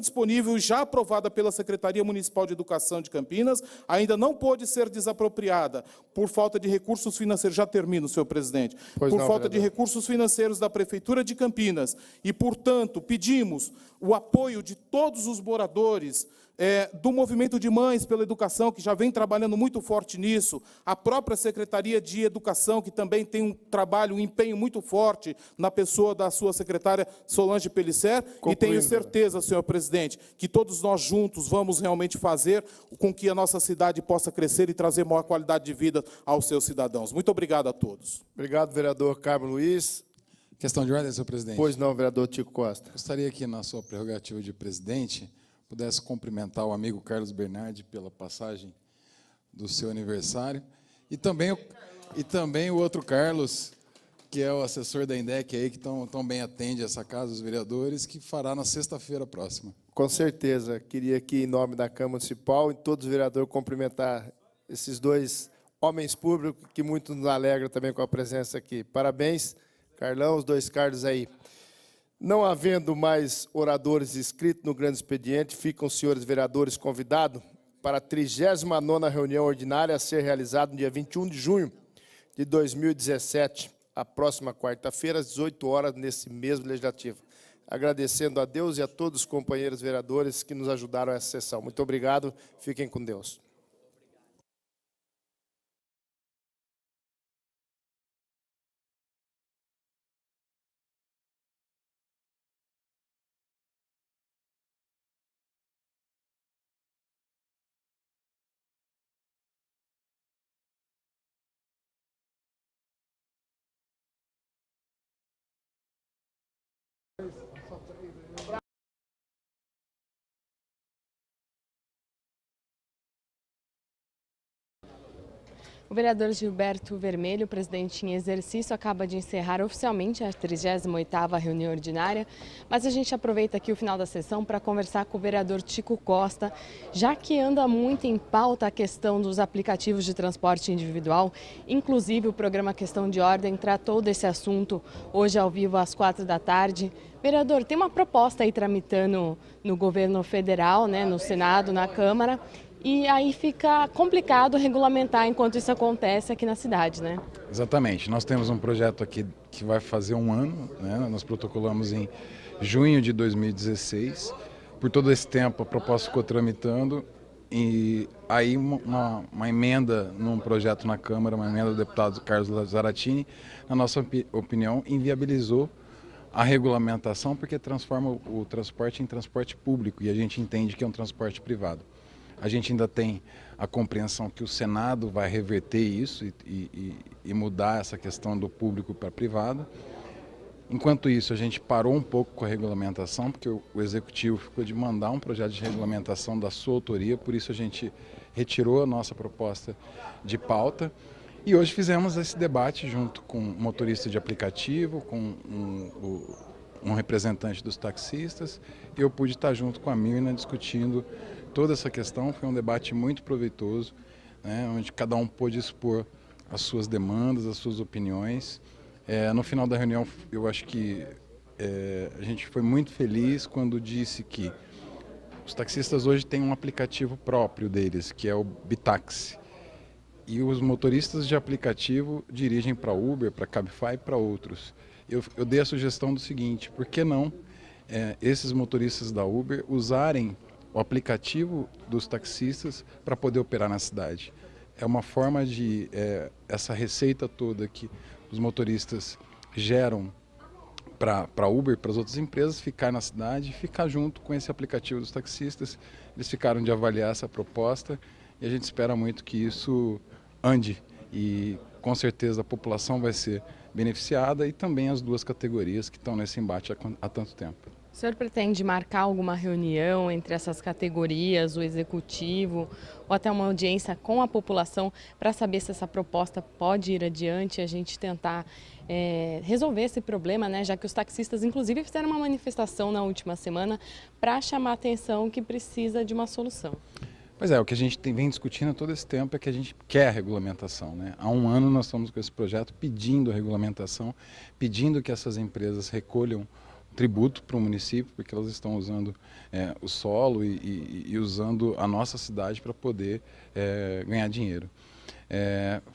S3: disponível, já aprovada pela Secretaria Municipal de Educação de Campinas, ainda não pôde ser desapropriada por falta de recursos financeiros. Já termino, senhor presidente. Por falta de recursos financeiros da Prefeitura de Campinas. E, portanto, pedimos o apoio de todos os moradores, do Movimento de Mães pela Educação, que já vem trabalhando muito forte nisso, a própria Secretaria de Educação, que também tem um trabalho, um empenho muito forte na pessoa da sua secretária Solange Pellicer, e tenho certeza, senhor presidente, que todos nós juntos vamos realmente fazer com que a nossa cidade possa crescer e trazer maior qualidade de vida aos seus cidadãos. Muito obrigado a todos.
S20: Obrigado, vereador Carmo Luiz.
S18: Questão de ordem, senhor presidente.
S20: Pois não, vereador Tico Costa.
S18: Gostaria que, na sua prerrogativa de presidente, pudesse cumprimentar o amigo Carlos Bernardi pela passagem do seu aniversário, e também o outro Carlos, que é o assessor da INDEC aí, que tão bem atende essa casa, os vereadores, que fará na sexta-feira próxima.
S20: Com certeza. Queria aqui, em nome da Câmara Municipal e todos os vereadores, cumprimentar esses 2 homens públicos, que muito nos alegra também com a presença aqui. Parabéns, Carlão, os 2 Carlos aí. Não havendo mais oradores inscritos no grande expediente, ficam os senhores vereadores convidados para a 39ª reunião ordinária a ser realizada no dia 21 de junho de 2017, a próxima quarta-feira, às 18 horas, nesse mesmo legislativo. agradecendo a Deus e a todos os companheiros vereadores que nos ajudaram nessa sessão. Muito obrigado, fiquem com Deus.
S2: O vereador Gilberto Vermelho, presidente em exercício, acaba de encerrar oficialmente a 38ª reunião ordinária, mas a gente aproveita aqui o final da sessão para conversar com o vereador Tico Costa, já que anda muito em pauta a questão dos aplicativos de transporte individual, inclusive o programa Questão de Ordem tratou desse assunto hoje ao vivo às 4 da tarde. Vereador, tem uma proposta aí tramitando no governo federal, né, no Senado, na Câmara, e aí fica complicado regulamentar enquanto isso acontece aqui na cidade, né?
S18: Exatamente. Nós temos um projeto aqui que vai fazer um ano, né? Nós protocolamos em junho de 2016. Por todo esse tempo a proposta ficou tramitando e aí uma emenda num projeto na Câmara, uma emenda do deputado Carlos Zaratini, na nossa opinião, inviabilizou a regulamentação porque transforma o transporte em transporte público e a gente entende que é um transporte privado. A gente ainda tem a compreensão que o Senado vai reverter isso e mudar essa questão do público para privado. Enquanto isso, a gente parou um pouco com a regulamentação, porque o Executivo ficou de mandar um projeto de regulamentação da sua autoria, por isso a gente retirou a nossa proposta de pauta. E hoje fizemos esse debate junto com um motorista de aplicativo, com um representante dos taxistas, e eu pude estar junto com a Mirna discutindo toda essa questão. Foi um debate muito proveitoso, né, onde cada um pôde expor as suas demandas, as suas opiniões. No final da reunião, eu acho que a gente foi muito feliz quando disse que os taxistas hoje têm um aplicativo próprio deles, que é o Bitaxi. E os motoristas de aplicativo dirigem para Uber, para Cabify e para outros. Eu dei a sugestão do seguinte: por que não esses motoristas da Uber usarem o aplicativo dos taxistas para poder operar na cidade? É uma forma de essa receita toda que os motoristas geram para Uber e para as outras empresas ficar na cidade e ficar junto com esse aplicativo dos taxistas. Eles ficaram de avaliar essa proposta e a gente espera muito que isso ande e com certeza a população vai ser beneficiada e também as duas categorias que estão nesse embate há tanto tempo.
S2: O senhor pretende marcar alguma reunião entre essas categorias, o executivo, ou até uma audiência com a população para saber se essa proposta pode ir adiante e a gente tentar resolver esse problema, né? Já que os taxistas, inclusive, fizeram uma manifestação na última semana para chamar a atenção que precisa de uma solução.
S18: Pois é, o que a gente vem discutindo todo esse tempo é que a gente quer a regulamentação, né? Há um ano nós estamos com esse projeto pedindo a regulamentação, pedindo que essas empresas recolham tributo para o município, porque elas estão usando o solo e usando a nossa cidade para poder ganhar dinheiro.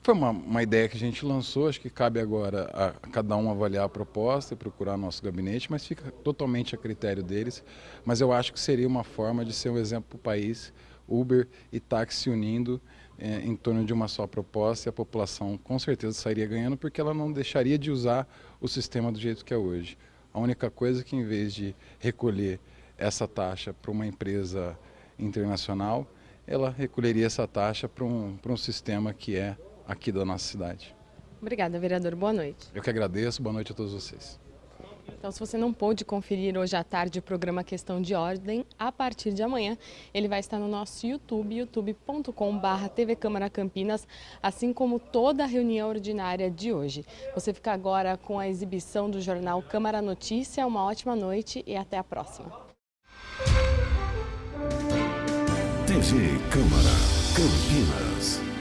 S18: Foi uma ideia que a gente lançou, acho que cabe agora a cada um avaliar a proposta e procurar nosso gabinete, mas fica totalmente a critério deles. Mas eu acho que seria uma forma de ser um exemplo para o país, Uber e táxi se unindo em torno de uma só proposta, e a população com certeza sairia ganhando, porque ela não deixaria de usar o sistema do jeito que é hoje. A única coisa é que, em vez de recolher essa taxa para uma empresa internacional, ela recolheria essa taxa para um sistema que é aqui da nossa cidade.
S2: Obrigada, vereador. Boa noite.
S18: Eu que agradeço. Boa noite a todos vocês.
S2: Então, se você não pôde conferir hoje à tarde o programa Questão de Ordem, a partir de amanhã ele vai estar no nosso YouTube, youtube.com/TV Câmara Campinas, assim como toda a reunião ordinária de hoje. Você fica agora com a exibição do jornal Câmara Notícia. Uma ótima noite e até a próxima.
S22: TV Câmara Campinas.